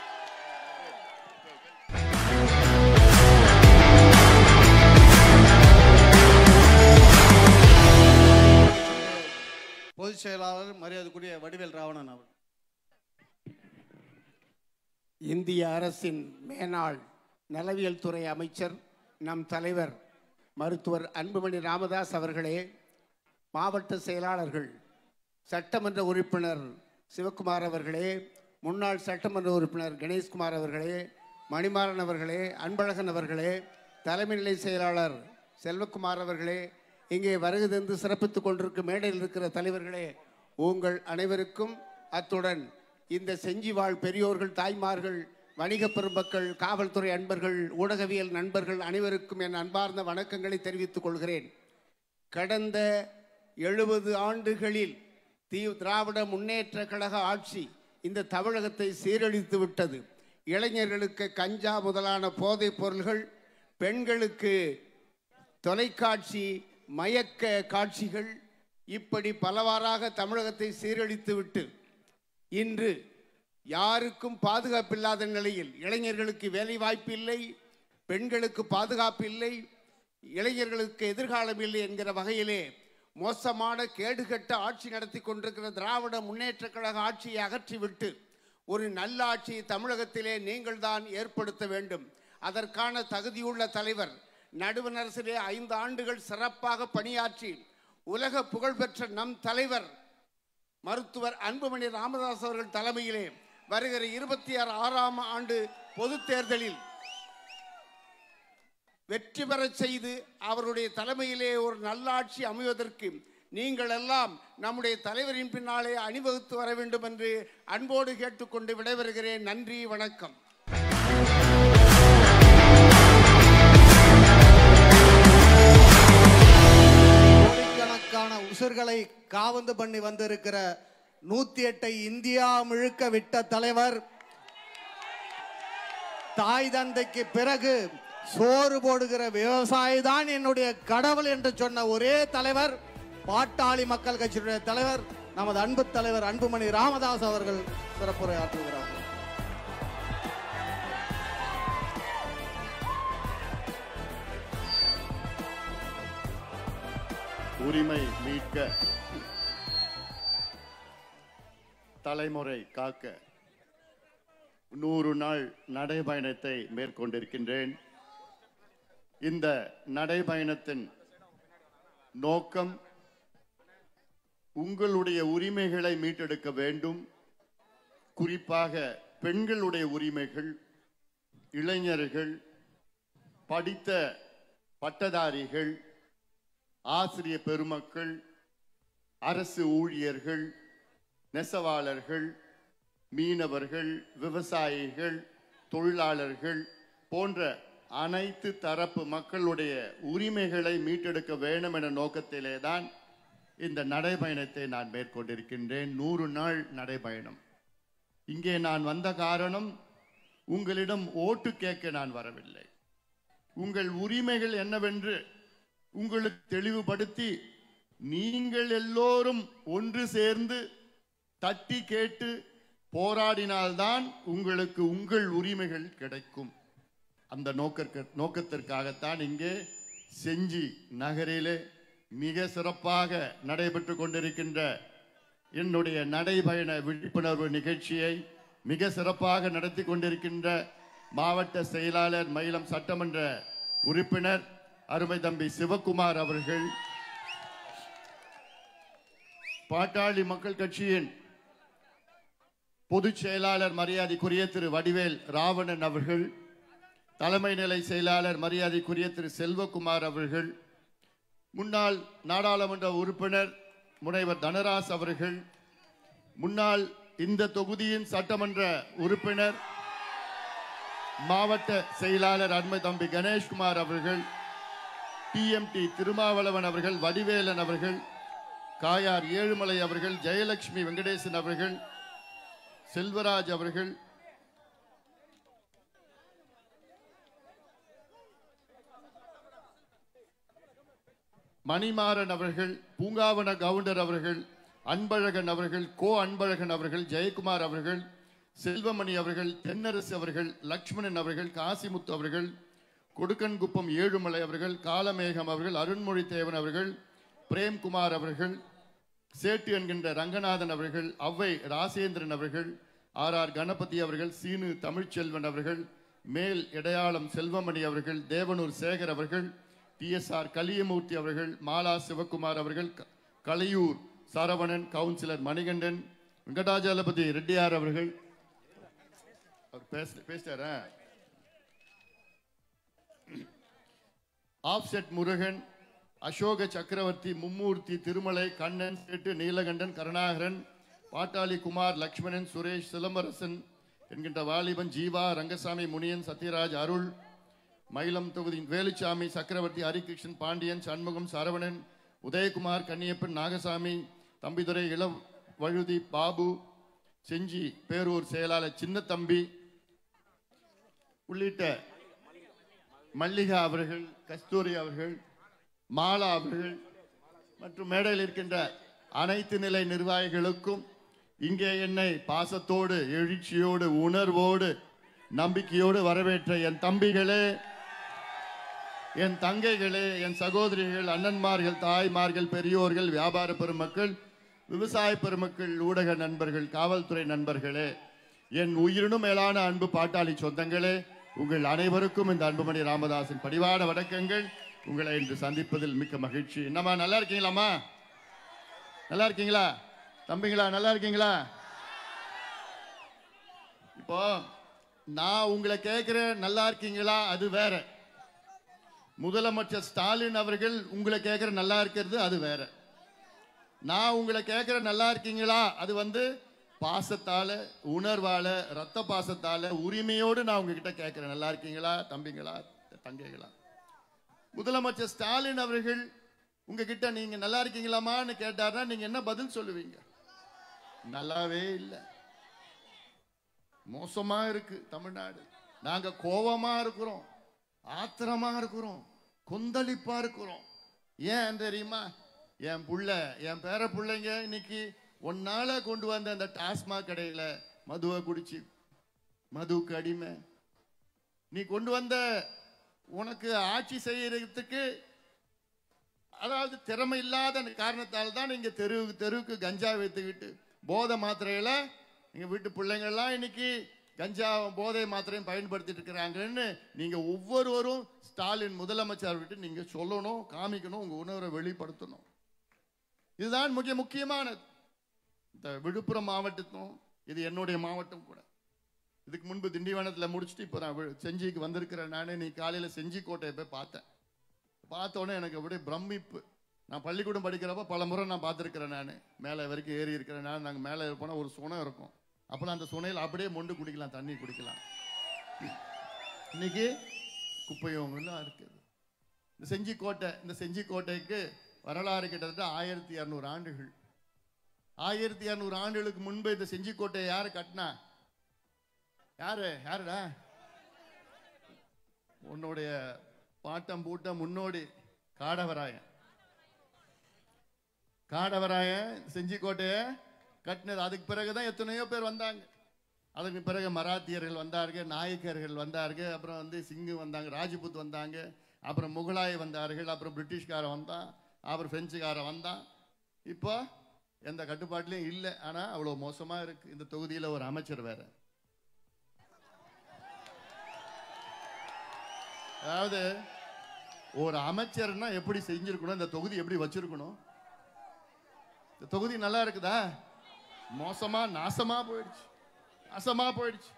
பொதுச் செயலாளர் மரியாதைக்குரிய வடிவேல் ராவணன் அவர். இந்திய அரசின் மேனாள் நலவியல் துறை அமைச்சர் நம் தலைவர் மருத்துவர் அன்புமணி ராமதாஸ் அவர்களே, மாவட்ட செயலாளர்கள், சட்டமன்ற உறுப்பினர் சிவக்குமார் அவர்களே, முன்னாள் சட்டமன்ற உறுப்பினர் கணேஷ்குமார் அவர்களே, மணிமாறன் அவர்களே, அன்பழகன் அவர்களே, தலைமை நிலை செயலாளர் செல்வக்குமார் அவர்களே, இங்கே வருகை தந்து சிறப்பித்துக் கொண்டிருக்கும் மேடையில் இருக்கிற தலைவர்களே, உங்கள் அனைவருக்கும், அத்துடன் இந்த செஞ்சி வாழ் பெரியோர்கள், தாய்மார்கள், வணிக பெருமக்கள், காவல்துறை அன்பர்கள், ஊடகவியல் நண்பர்கள் அனைவருக்கும் என் அன்பார்ந்த வணக்கங்களை தெரிவித்துக் கொள்கிறேன். கடந்த 70 ஆண்டுகளில் திராவிட முன்னேற்ற கழக ஆட்சி இந்த தமிழகத்தை சீரழித்து விட்டது. இளைஞர்களுக்கு கஞ்சா முதலான போதைப் பொருள்கள், பெண்களுக்கு தொலைக்காட்சி, மயக்க காட்சிகள் இப்படி பலவாறாக தமிழகத்தை சீரழித்துவிட்டு இன்று யாருக்கும் பாதுகாப்பில்லாத நிலையில் இளைஞர்களுக்கு வேலை வாய்ப்பு இல்லை, பெண்களுக்கு பாதுகாப்பு இல்லை, இளைஞர்களுக்கு எதிர்காலம் இல்லை என்கிற வகையிலே மோசமான கேடுகட்ட ஆட்சி நடத்தி கொண்டிருக்கிற திராவிட முன்னேற்ற கழக ஆட்சியை அகற்றிவிட்டு ஒரு நல்ல ஆட்சியை தமிழகத்திலே நீங்கள் தான் ஏற்படுத்த வேண்டும். அதற்கான தகுதியுள்ள தலைவர், நடுவண் அரசிலே 5 ஆண்டுகள் சிறப்பாக பணியாற்றி உலக புகழ்பெற்ற நம் தலைவர் மருத்துவர் அன்புமணி ராமதாஸ் அவர்கள் தலைமையிலே வருகிற 26ஆம் ஆண்டு பொது தேர்தலில் வெற்றி பெற செய்து அவருடைய தலைமையிலே ஒரு நல்லாட்சி அமைவதற்கு நீங்கள் எல்லாம் நம்முடைய தலைவரின் பின்னாலே அணிவகுத்து வர வேண்டும் என்று அன்போடு கேட்டுக்கொண்டு விடைபெறுகிறேன். நன்றி, வணக்கம். கோடிக்கணக்கான உசுர்களை காவந்து பண்ணி வந்திருக்கிற 108 இந்தியா முழுக்க விட்ட தலைவர், தாய் தந்தைக்கு பிறகு சோறு போடுகிற விவசாயி தான் என்னுடைய கடவுள் என்று சொன்ன ஒரே தலைவர், பாட்டாளி மக்கள் கட்சியுடைய தலைவர், நமது அன்பு தலைவர் அன்புமணி ராமதாஸ் அவர்கள் சிறப்புரை ஆற்றுகிறார்கள். உரிமை மீட்க, தலைமுறை காக்க 100 நாள் நடைபயணத்தை மேற்கொண்டிருக்கின்றேன். இந்த நடைபயணத்தின் நோக்கம் உங்களுடைய உரிமைகளை மீட்டெடுக்க வேண்டும். குறிப்பாக பெண்களுடைய உரிமைகள், இளைஞர்கள், படித்த பட்டதாரிகள், ஆசிரியர் பெருமக்கள், அரசு ஊழியர்கள், நெசவாளர்கள், மீனவர்கள், விவசாயிகள், தொழிலாளர்கள் போன்ற அனைத்து தரப்பு மக்களுடைய உரிமைகளை மீட்டெடுக்க வேண்டும் என்ற நோக்கத்திலே தான் இந்த நடைபயணத்தை நான் மேற்கொண்டிருக்கின்றேன். 100 நாள் நடைபயணம். இங்கே நான் வந்த காரணம், உங்களிடம் ஓட்டு கேட்க நான் வரவில்லை. உங்கள் உரிமைகள் என்னவென்று உங்களுக்கு தெளிவுபடுத்தி நீங்கள் எல்லோரும் ஒன்று சேர்ந்து தட்டி கேட்டு போராடினால்தான் உங்களுக்கு உங்கள் உரிமைகள் கிடைக்கும். அந்த நோக்கத்திற்காகத்தான் இங்கே செஞ்சி நகரிலே மிக சிறப்பாக நடைபெற்று கொண்டிருக்கின்ற என்னுடைய நடைபயண விழிப்புணர்வு நிகழ்ச்சியை மிக சிறப்பாக நடத்தி கொண்டிருக்கின்ற மாவட்ட செயலாளர், மயிலம் சட்டமன்ற உறுப்பினர் அருமை தம்பி சிவகுமார் அவர்கள், பாட்டாளி மக்கள் கட்சியின் பொதுச் செயலாளர் மரியாதைக்குரிய திரு வடிவேல் ராவணன் அவர்கள், தலைமை நிலை செயலாளர் மரியாதைக்குரிய திரு செல்வகுமார் அவர்கள், முன்னாள் நாடாளுமன்ற உறுப்பினர் முனைவர் தனராஜ் அவர்கள், முன்னாள் இந்த தொகுதியின் சட்டமன்ற உறுப்பினர் மாவட்ட செயலாளர் அருமை தம்பி கணேஷ்குமார் அவர்கள், டிஎம்டி திருமாவளவன் அவர்கள், வடிவேலன் அவர்கள், காயார் ஏழுமலை அவர்கள், ஜெயலட்சுமி வெங்கடேசன் அவர்கள், செல்வராஜ் அவர்கள், மணிமாறன் அவர்கள், பூங்காவன கவுண்டர் அவர்கள், அன்பழகன் அவர்கள், கோ அன்பழகன் அவர்கள், ஜெயக்குமார் அவர்கள், செல்வமணி அவர்கள், தென்னரசு அவர்கள், லக்ஷ்மணன் அவர்கள், காசிமுத்து அவர்கள், கொடுக்கன்குப்பம் ஏழுமலை அவர்கள், காலமேகம் அவர்கள், அருண்மொழி தேவன் அவர்கள், பிரேம்குமார் அவர்கள், சேட்டு என்கின்ற ரங்கநாதன் அவர்கள், அவ்வை ராசேந்திரன் அவர்கள், ஆர் கணபதி அவர்கள், சீனு தமிழ்ச்செல்வன் அவர்கள், மேல் இடையாளம் செல்வமணி அவர்கள், தேவனூர் சேகர் அவர்கள், TSR கலியமூர்த்தி அவர்கள், மாலா சிவகுமார் அவர்கள், கலையூர் சரவணன், கவுன்சிலர் மணிகண்டன், வெங்கடாஜலபதி ரெட்டியார் அவர்கள், பேசிட்டாரா, ஆப்செட் முருகன், அசோக சக்கரவர்த்தி, மும்மூர்த்தி, திருமலை, கண்ணன், சேட்டு, நீலகண்டன், கருணாகரன், பாட்டாளி குமார், லக்ஷ்மணன், சுரேஷ், சிலம்பரசன் என்கின்ற வாலிபன், ஜீவா, ரங்கசாமி, முனியன், சத்யராஜ், அருள், மயிலம் தொகுதி வேலுச்சாமி, சக்கரவர்த்தி, ஹரிகிருஷ்ணன், பாண்டியன், சண்முகம், சரவணன், உதயகுமார், கன்னியப்பன், நாகசாமி, தம்பிதுரை, இளவழுதி, பாபு, செஞ்சி பேரூர் செயலாளர் சின்னத்தம்பி உள்ளிட்ட மல்லிகா அவர்கள், கஸ்தூரி அவர்கள், மாலா அவர்கள் மற்றும் மேடையில் இருக்கின்ற அனைத்து நிலை நிர்வாகிகளுக்கும் இங்கே என்னை பாசத்தோடு எழுச்சியோடு உணர்வோடு நம்பிக்கையோடு வரவேற்ற என் தம்பிகளே, என் தங்கைகளே, என் சகோதரிகள், அண்ணன்மார்கள், தாய்மார்கள், பெரியோர்கள், வியாபார பெருமக்கள், விவசாய பெருமக்கள், ஊடக நண்பர்கள், காவல்துறை நண்பர்களே, என் உயிரினும் மேலான அன்பு பாட்டாளி சொந்தங்களே, உங்கள் அனைவருக்கும் இந்த அன்புமணி ராமதாஸின் பணிவான வணக்கங்கள். உங்களை இன்று சந்திப்பதில் மிக்க மகிழ்ச்சி. என்னம்மா நல்லா இருக்கீங்களாம்மா? நல்லா இருக்கீங்களா தம்பிங்களா? நல்லா இருக்கீங்களா? இப்போ நான் உங்களை கேட்கிறேன், நல்லா இருக்கீங்களா? அது வேற. முதலமைச்சர் ஸ்டாலின் அவர்கள் உங்களை கேட்கிற நல்லா இருக்கிறது அது வேற. நான் உங்களை கேட்கிற நல்லா இருக்கீங்களா அது பாசத்தால, உணர்வால, ரத்த பாசத்தால, உரிமையோடு நான் உங்ககிட்ட கேட்கிறேன், நல்லா இருக்கீங்களா தம்பிங்களா தங்கைகளா? முதலமைச்சர் ஸ்டாலின் அவர்கள் உங்ககிட்ட நீங்க நல்லா இருக்கீங்களாமான்னு கேட்டாருன்னா நீங்க என்ன பதில் சொல்லுவீங்க? நல்லாவே இல்லை, மோசமா இருக்கு தமிழ்நாடு, நாங்க கோபமா இருக்கிறோம், ஆத்திரமா இருக்கிறோம், கொந்தளிப்பா இருக்கிறோம். ஏன் தெரியுமா? என் புள்ள, என் பேர பிள்ளைங்க இன்னைக்கு ஒன்னால கொண்டு வந்த அந்த டாஸ்மாக் கடையில மதுவை குடிச்சு மதுவுக்கு அடிமை. நீ கொண்டு வந்த உனக்கு ஆட்சி செய்யறதுக்கு அதாவது திறமை இல்லாத காரணத்தால் தான் நீங்க தெருவுக்கு கஞ்சா வைத்துக்கிட்டு போதை மாத்திரையில எங்க வீட்டு பிள்ளைங்கள்லாம் இன்னைக்கு கஞ்சா போதை மாத்திரையும் பயன்படுத்திட்டு இருக்கிறாங்கன்னு நீங்க ஒவ்வொருவரும் ஸ்டாலின் முதலமைச்சர் விட்டு நீங்க சொல்லணும், காமிக்கணும், உங்க உணர்வை வெளிப்படுத்தணும். இதுதான் முக்கியமானது. இந்த விழுப்புரம் மாவட்டத்தும் இது என்னுடைய மாவட்டம் கூட. இதுக்கு முன்பு திண்டிவனத்தில் முடிச்சுட்டு இப்போ நான் செஞ்சிக்கு வந்திருக்கிறேன். நானே நீ காலையில் செஞ்சி கோட்டையை போய் பார்த்தோன்னே எனக்கு அப்படியே பிரமிப்பு. நான் பள்ளிக்கூடம் படிக்கிறப்ப பல முறை நான் பார்த்துருக்கிறேன். நான் மேலே வரைக்கும் ஏறி இருக்கிறேன். நாங்கள் மேலே போனால் ஒரு சுனை இருக்கும். அப்போலாம் அந்த சுனையில் அப்படியே மொண்டு குடிக்கலாம், தண்ணி குடிக்கலாம். இன்னைக்கு குப்பையும் இருக்குது. இந்த செஞ்சி கோட்டைக்கு வரலாறு கிட்டத்தட்ட 1200 ஆண்டுகள். 1200 ஆண்டுகளுக்கு முன்பு இந்த செஞ்சி கோட்டையை யாரு கட்டினா? யாருடா? உன்னுடைய பாட்டம் பூட்டம் முன்னோடி காடவராயன் செஞ்சி கோட்டையை கட்டினது. அதுக்கு பிறகுதான் எத்தனையோ பேர் வந்தாங்க. அதுக்கு பிறகு மராத்தியர்கள் வந்தார்கள், நாயக்கர்கள் வந்தார்கள், அப்புறம் சிங்கு வந்தாங்க, ராஜபுத் வந்தாங்க, அப்புறம் முகலாய வந்தார்கள், அப்புறம் பிரிட்டிஷ்காரன் வந்தான், அப்புறம் பிரெஞ்சுக்காரன் வந்தான். இப்போ எந்த கட்டுப்பாட்டிலையும் இல்லை. ஆனா அவ்வளவு மோசமா இருக்கு. இந்த தொகுதியில் ஒரு அமைச்சர் வேற. அதாவது ஒரு அமைச்சர்னா எப்படி செஞ்சிருக்கணும், இந்த தொகுதி எப்படி வச்சிருக்கணும்? இந்த தொகுதி நல்லா இருக்குதா? மோசமா நாசமா போயிடுச்சு.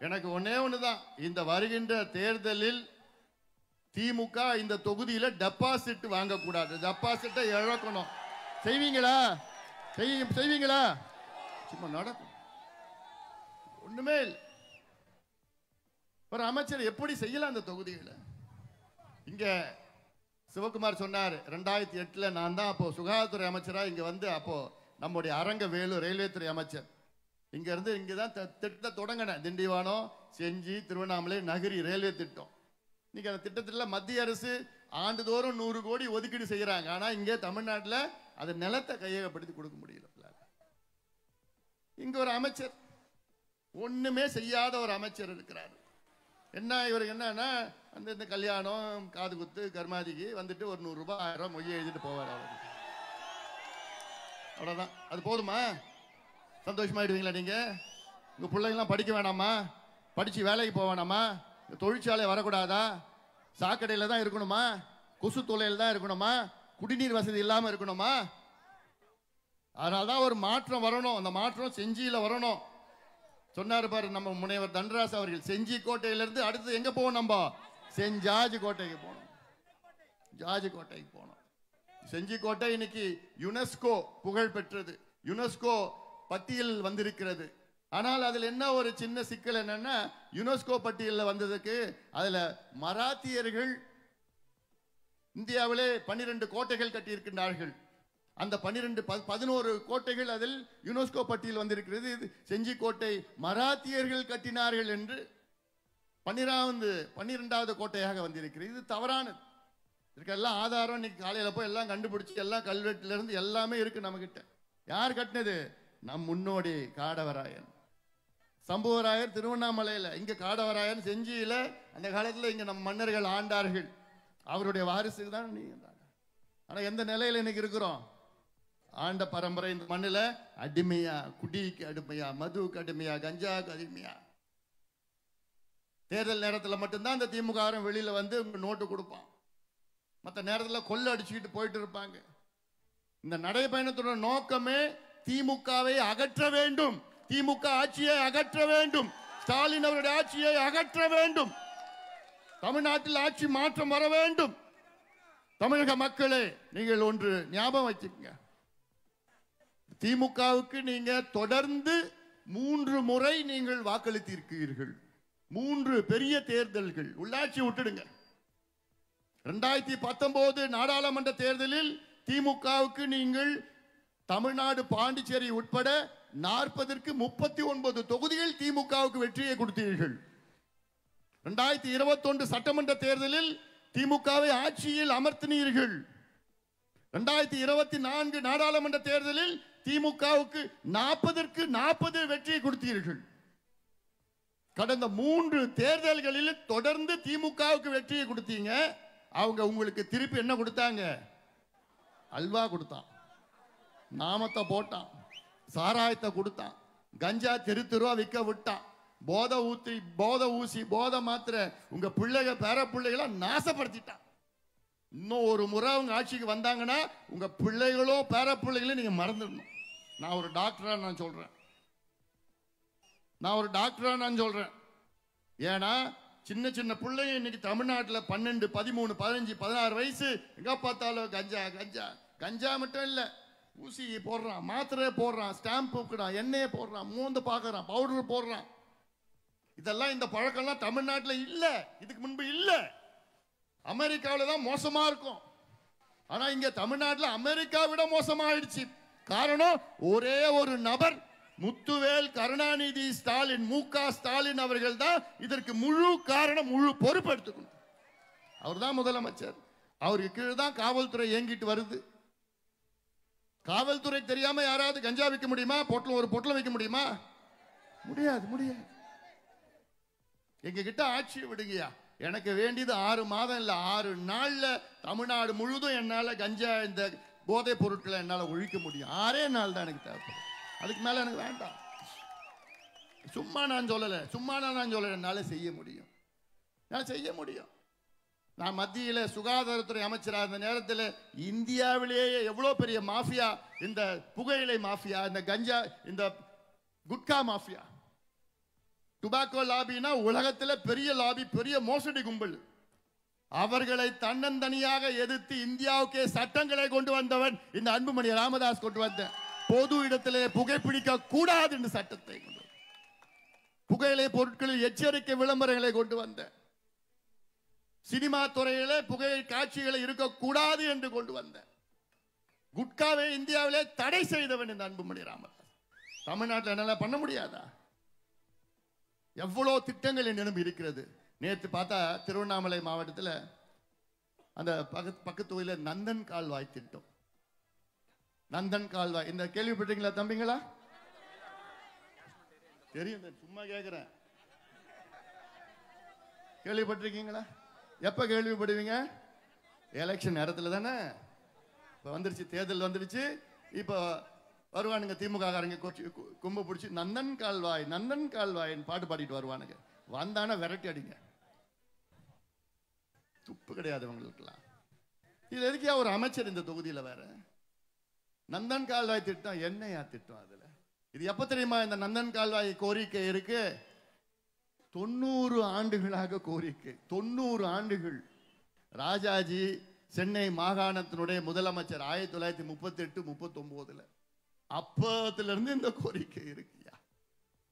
எனக்கு ஒன்னே ஒண்ணுதான், இந்த வருகின்ற தேர்தலில் திமுக இந்த தொகுதியில டெபாசிட் வாங்கக்கூடாது, டெபாசிட்டை இழக்கணும். செய்வீங்களா? சும்மா நடக்கும், ஒண்ணுமே இல்லை. ஒரு அமைச்சர் எப்படி செய்யலாம் அந்த தொகுதிகளை? இங்க சிவகுமார் சொன்னார், 2008 நான் தான் அப்போ சுகாதாரத்துறை அமைச்சரா இங்க அப்போ நம்முடைய அரங்கவேலு ரயில்வே துறை அமைச்சர் இங்க இருந்து இங்கதான் திட்டத்தை தொடங்கினேன். திண்டிவனம், செஞ்சி, திருவண்ணாமலை, நகரி ரயில்வே திட்டம். இன்னைக்கு அந்த திட்டத்தில் மத்திய அரசு ஆண்டுதோறும் 100 கோடி ஒதுக்கீடு செய்யறாங்க. ஆனா இங்கே தமிழ்நாட்டில் அது நிலத்தை கையகப்படுத்தி கொடுக்க முடியல. இங்க ஒரு அமைச்சர், ஒண்ணுமே செய்யாத ஒரு அமைச்சர் இருக்கிறார். என்ன இவருக்கு என்னன்னா, இந்த கல்யாணம், காது குத்து, கர்மாதிக்கு வந்துட்டு ஒரு 100 ரூபாய் 1000 ரூபாய் மொழி எழுதிட்டு போவார். அவ்வளவுதான். அது போதுமா? சந்தோஷமாயிடுவீங்களா நீங்க? உங்க பிள்ளைங்களாம் படிக்க வேணாமா? படிச்சு வேலைக்கு போக வேணாமா? தொழிற்சாலை வரக்கூடாதா? சாக்கடையில தான் இருக்கணுமா? கொசு தொலையில் தான் இருக்கணுமா? குடிநீர் வசதி இல்லாம இருக்கணுமா? அதனால்தான் ஒரு மாற்றம் வரணும். அந்த மாற்றம் செஞ்சியில வரணும். சொன்னாரு பாரு நம்ம முனைவர் தண்டராஜ் அவர்கள், செஞ்சி கோட்டையிலிருந்து அடுத்து எங்க போவோம்? நம்ம செஞ்சாஜி கோட்டைக்கு போனோம். செஞ்சி கோட்டை இன்னைக்கு யுனெஸ்கோ புகழ் பெற்றது, யுனெஸ்கோ பட்டியல் வந்திருக்கிறது. ஆனால் அதில் என்ன ஒரு சின்ன சிக்கல் என்னன்னா, யுனெஸ்கோ பட்டியலில் வந்ததுக்கு அதுல மராத்தியர்கள் இந்தியாவிலே 12 கோட்டைகள் கட்டியிருக்கின்றார்கள். அந்த 11 கோட்டைகள் அதில் யுனெஸ்கோ பட்டியல் வந்திருக்கிறது. இது செஞ்சி கோட்டை மராத்தியர்கள் கட்டினார்கள் என்று 12வது கோட்டையாக வந்திருக்கிறது. இது தவறானது. இதுக்கெல்லாம் ஆதாரம் இன்னைக்கு காலையில் போய் எல்லாம் கண்டுபிடிச்சி எல்லாம் கல்வெட்டுல இருந்து எல்லாமே இருக்கு நம்ம கிட்ட. யார் கட்டினது? நம் முன்னோடி காடவராயன் சம்புவராயர் திருவண்ணாமலையில, இங்க காடவராயன் செஞ்சியில. அந்த காலத்துல இங்க நம் மன்னர்கள் ஆண்டார்கள், அவருடைய வாரிசுக்கு தான் நீங்க. ஆனா எந்த நிலையில இன்னைக்கு இருக்கிறோம்? ஆண்ட பரம்பரை இந்த மண்ணில அடிமையா, குடிக்கு அடிமையா, மதுவுக்கு அடிமையா, கஞ்சாவுக்கு அடிமையா. தேர்தல் நேரத்தில் மட்டும்தான் இந்த திமுக வெளியில வந்து நோட்டு கொடுப்பான், மற்ற நேரத்தில் கொள்ள அடிச்சுக்கிட்டு போயிட்டு இருப்பாங்க. இந்த நடைபயணத்தோட நோக்கமே திமுகவை அகற்ற வேண்டும், திமுக ஆட்சியை அகற்ற வேண்டும், ஸ்டாலின் அவருடைய ஆட்சியை அகற்ற வேண்டும், தமிழ்நாட்டில் ஆட்சி மாற்றம் வர வேண்டும். தமிழக மக்களே, நீங்கள் ஒன்று ஞாபகம் வச்சுக்கங்க, திமுகவுக்கு நீங்க தொடர்ந்து 3 முறை நீங்கள் வாக்களித்திருக்கிறீர்கள். 3 பெரிய தேர்தல்கள், உள்ளாட்சி விட்டுடுங்க. 2019 நாடாளுமன்ற தேர்தலில் திமுகவுக்கு நீங்கள் தமிழ்நாடு, பாண்டிச்சேரி உட்பட 40ற்கு 39 தொகுதிகள் திமுகவுக்கு வெற்றியை கொடுத்தீர்கள். 2021 சட்டமன்ற தேர்தலில் திமுகவை ஆட்சியில் அமர்த்தினீர்கள். 2024 நாடாளுமன்ற தேர்தலில் திமுகவுக்கு 40ற்கு 40 வெற்றியை கொடுத்தீர்கள். கடந்த 3 தேர்தல்களில் தொடர்ந்து திமுகவுக்கு வெற்றியை கொடுத்தீங்க. அவங்க உங்களுக்கு திருப்பி என்ன கொடுத்தாங்க? அல்வா கொடுத்தான், நாமத்தை போட்டான், சாராயத்தை கொடுத்தான், கஞ்சா தெருவா விற்க விட்டான், போதை ஊசி, போதை மாத்திரை உங்க பிள்ளைங்க பேர பிள்ளைகளை நாசப்படுத்திட்டான். இன்னும் ஒரு முறை அவங்க ஆட்சிக்கு வந்தாங்கன்னா உங்க பிள்ளைகளோ பேர பிள்ளைகளோ நீங்க மறந்துடணும். நான் ஒரு டாக்டரா நான் சொல்றேன். ஏன்னா சின்ன சின்ன பிள்ளைங்க இன்னைக்கு தமிழ்நாட்டில் 12, 13, 15, 16 வயசு எங்க பார்த்தாலும் கஞ்சா மட்டும் இல்ல, ஊசி போடுறான், மாத்திரை போடுறான், ஸ்டாம்ப் போடுறான், எண்ணெயை போடுறான், மூந்து பார்க்கறான், பவுடர் போடுறான். இதெல்லாம் இந்த பழக்கம்லாம் தமிழ்நாட்டில் இல்ல, இதுக்கு முன்பு இல்ல. அமெரிக்காவில் தான் மோசமா இருக்கும். ஆனா இங்க தமிழ்நாட்டில் அமெரிக்கா விட மோசமாயிடுச்சு. காரணம் ஒரே ஒரு நபர், முத்துவேல் கருணாநிதி ஸ்டாலின், மு.க. ஸ்டாலின் அவர்கள் தான் இதற்கு முழு காரணம், முழு பொறுப்பு எடுத்துக்கணும். அவர் தான் முதலமைச்சர். அவருக்கு கீழே தான் காவல்துறை இயங்கிட்டு வருது. காவல்துறை தெரியாம யாராவது கஞ்சா விற்க முடியுமா? ஒரு பொட்டலம் வைக்க முடியுமா? முடியாது. எங்க கிட்ட ஆட்சி விடுங்கயா. எனக்கு வேண்டியது 6 மாதம் இல்ல, 6 நாள்ல தமிழ்நாடு முழுதும் என்னால கஞ்சா, இந்த போதை பொருட்களை என்னால ஒழிக்க முடியும். 6 நாள் தான் எனக்கு தேவைப்படும், அதுக்கு மேல எனக்கு வேண்டாம். சும்மா நான் சொல்லல, என்னால செய்ய முடியும். நான் மத்தியில சுகாதாரத்துறை அமைச்சராக இருந்த நேரத்தில் இந்தியாவிலேயே எவ்வளவு பெரிய மாஃபியா, இந்த புகையிலை மாஃபியா, இந்த கஞ்சா, இந்த குட்கா மாஃபியா, டுபாக்கோ லாபினா உலகத்தில் பெரிய லாபி, பெரிய மோசடி கும்பல். அவர்களை தன்னந்தனியாக எதிர்த்து இந்தியாவுக்கே சட்டங்களை கொண்டு வந்தவன் இந்த அன்புமணி ராமதாஸ் கொண்டு வந்த பொது இடத்திலே புகைப்பிடிக்க கூடாது என்ற சட்டத்தை கொண்டு, புகையிலை பொருட்களில் எச்சரிக்கை விளம்பரங்களை கொண்டு வந்த, சினிமா துறையிலே புகை காட்சிகளை இருக்கக்கூடாது என்று கொண்டு வந்த, குட்காவை இந்தியாவிலே தடை செய்தவன் இந்த அன்புமணி ராமதாஸ். தமிழ்நாட்டில் என்னால பண்ண முடியாதா? எவ்வளவு திட்டங்கள் என்னிடம் இருக்கிறது. நேற்று பார்த்தா திருவண்ணாமலை மாவட்டத்தில் அந்த பக்கத்து தொகுதியில் நந்தன் கால்வாய் திட்டம், நந்தன் கால்வாய், இந்த கேள்விப்பட்டீங்களா தம்பிங்களா? தெரியும், சும்மா கேட்கிறேன். கேள்விப்பட்டிருக்கீங்களா? எப்ப கேள்விப்படுவீங்க? எலெக்ஷன் நேரத்தில் தானே. இப்ப வந்துருச்சு, தேர்தல் வந்துருச்சு. இப்ப வருவானுங்க திமுக காரங்க கும்ப பிடிச்சி நந்தன் கால்வாய் பாட்டு பாடிட்டு வருவானுங்க. வந்தான விரட்டி அடிங்க, துப்பு கிடையாது அவங்களுக்குலாம். இது எதுக்கே ஒரு அமைச்சர் இந்த தொகுதியில் வேற? நந்தன் கால்வாய் திட்டம் என்னையா திட்டம்? அதுல இது எப்ப தெரியுமா இந்த நந்தன் கால்வாய் கோரிக்கை இருக்கு? 90 ஆண்டுகளாக கோரிக்கை. 90 ஆண்டுகள். ராஜாஜி சென்னை மாகாணத்தினுடைய முதலமைச்சர் 1938-39 அப்பத்துல இருந்து இந்த கோரிக்கை இருக்குயா.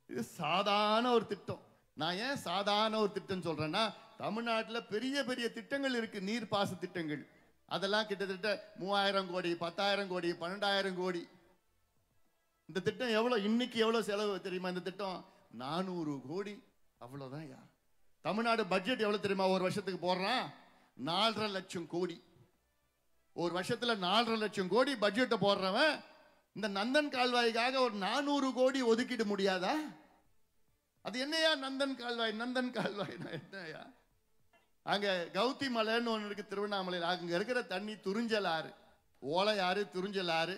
இது சாதாரண ஒரு திட்டம். நான் ஏன் சாதாரண ஒரு திட்டம் சொல்றேன்னா, தமிழ்நாட்டில் பெரிய பெரிய திட்டங்கள் இருக்கு, நீர்ப்பாச திட்டங்கள். அதெல்லாம் கிட்டத்தட்ட 3000 கோடி, 10,000 கோடி, 12,000 கோடி. இந்த திட்டம் எவ்வளவு, இன்னைக்கு எவ்வளவு செலவு தெரியுமா? இந்த திட்டம் 400 கோடி, அவ்வளவுதான். தமிழ்நாடு பட்ஜெட் எவ்வளவு தெரியுமா? ஒரு வருஷத்துக்கு போடுறான் 4.5 லட்சம் கோடி. ஒரு வருஷத்துல 4.5 லட்சம் கோடி பட்ஜெட்டை போடுறவன் இந்த நந்தன் கால்வாய்க்காக ஒரு 400 கோடி ஒதுக்கிட முடியாதா? அது என்னையா நந்தன் கால்வாய்? நந்தன் கால்வாய் என்னையா? அங்க கௌதி மலைன்னு ஒன்று இருக்கு திருவண்ணாமலையில். அங்க இருக்கிற தண்ணி துறிஞ்சல் ஆறு, ஓலையாறு, துறிஞ்சல் ஆறு,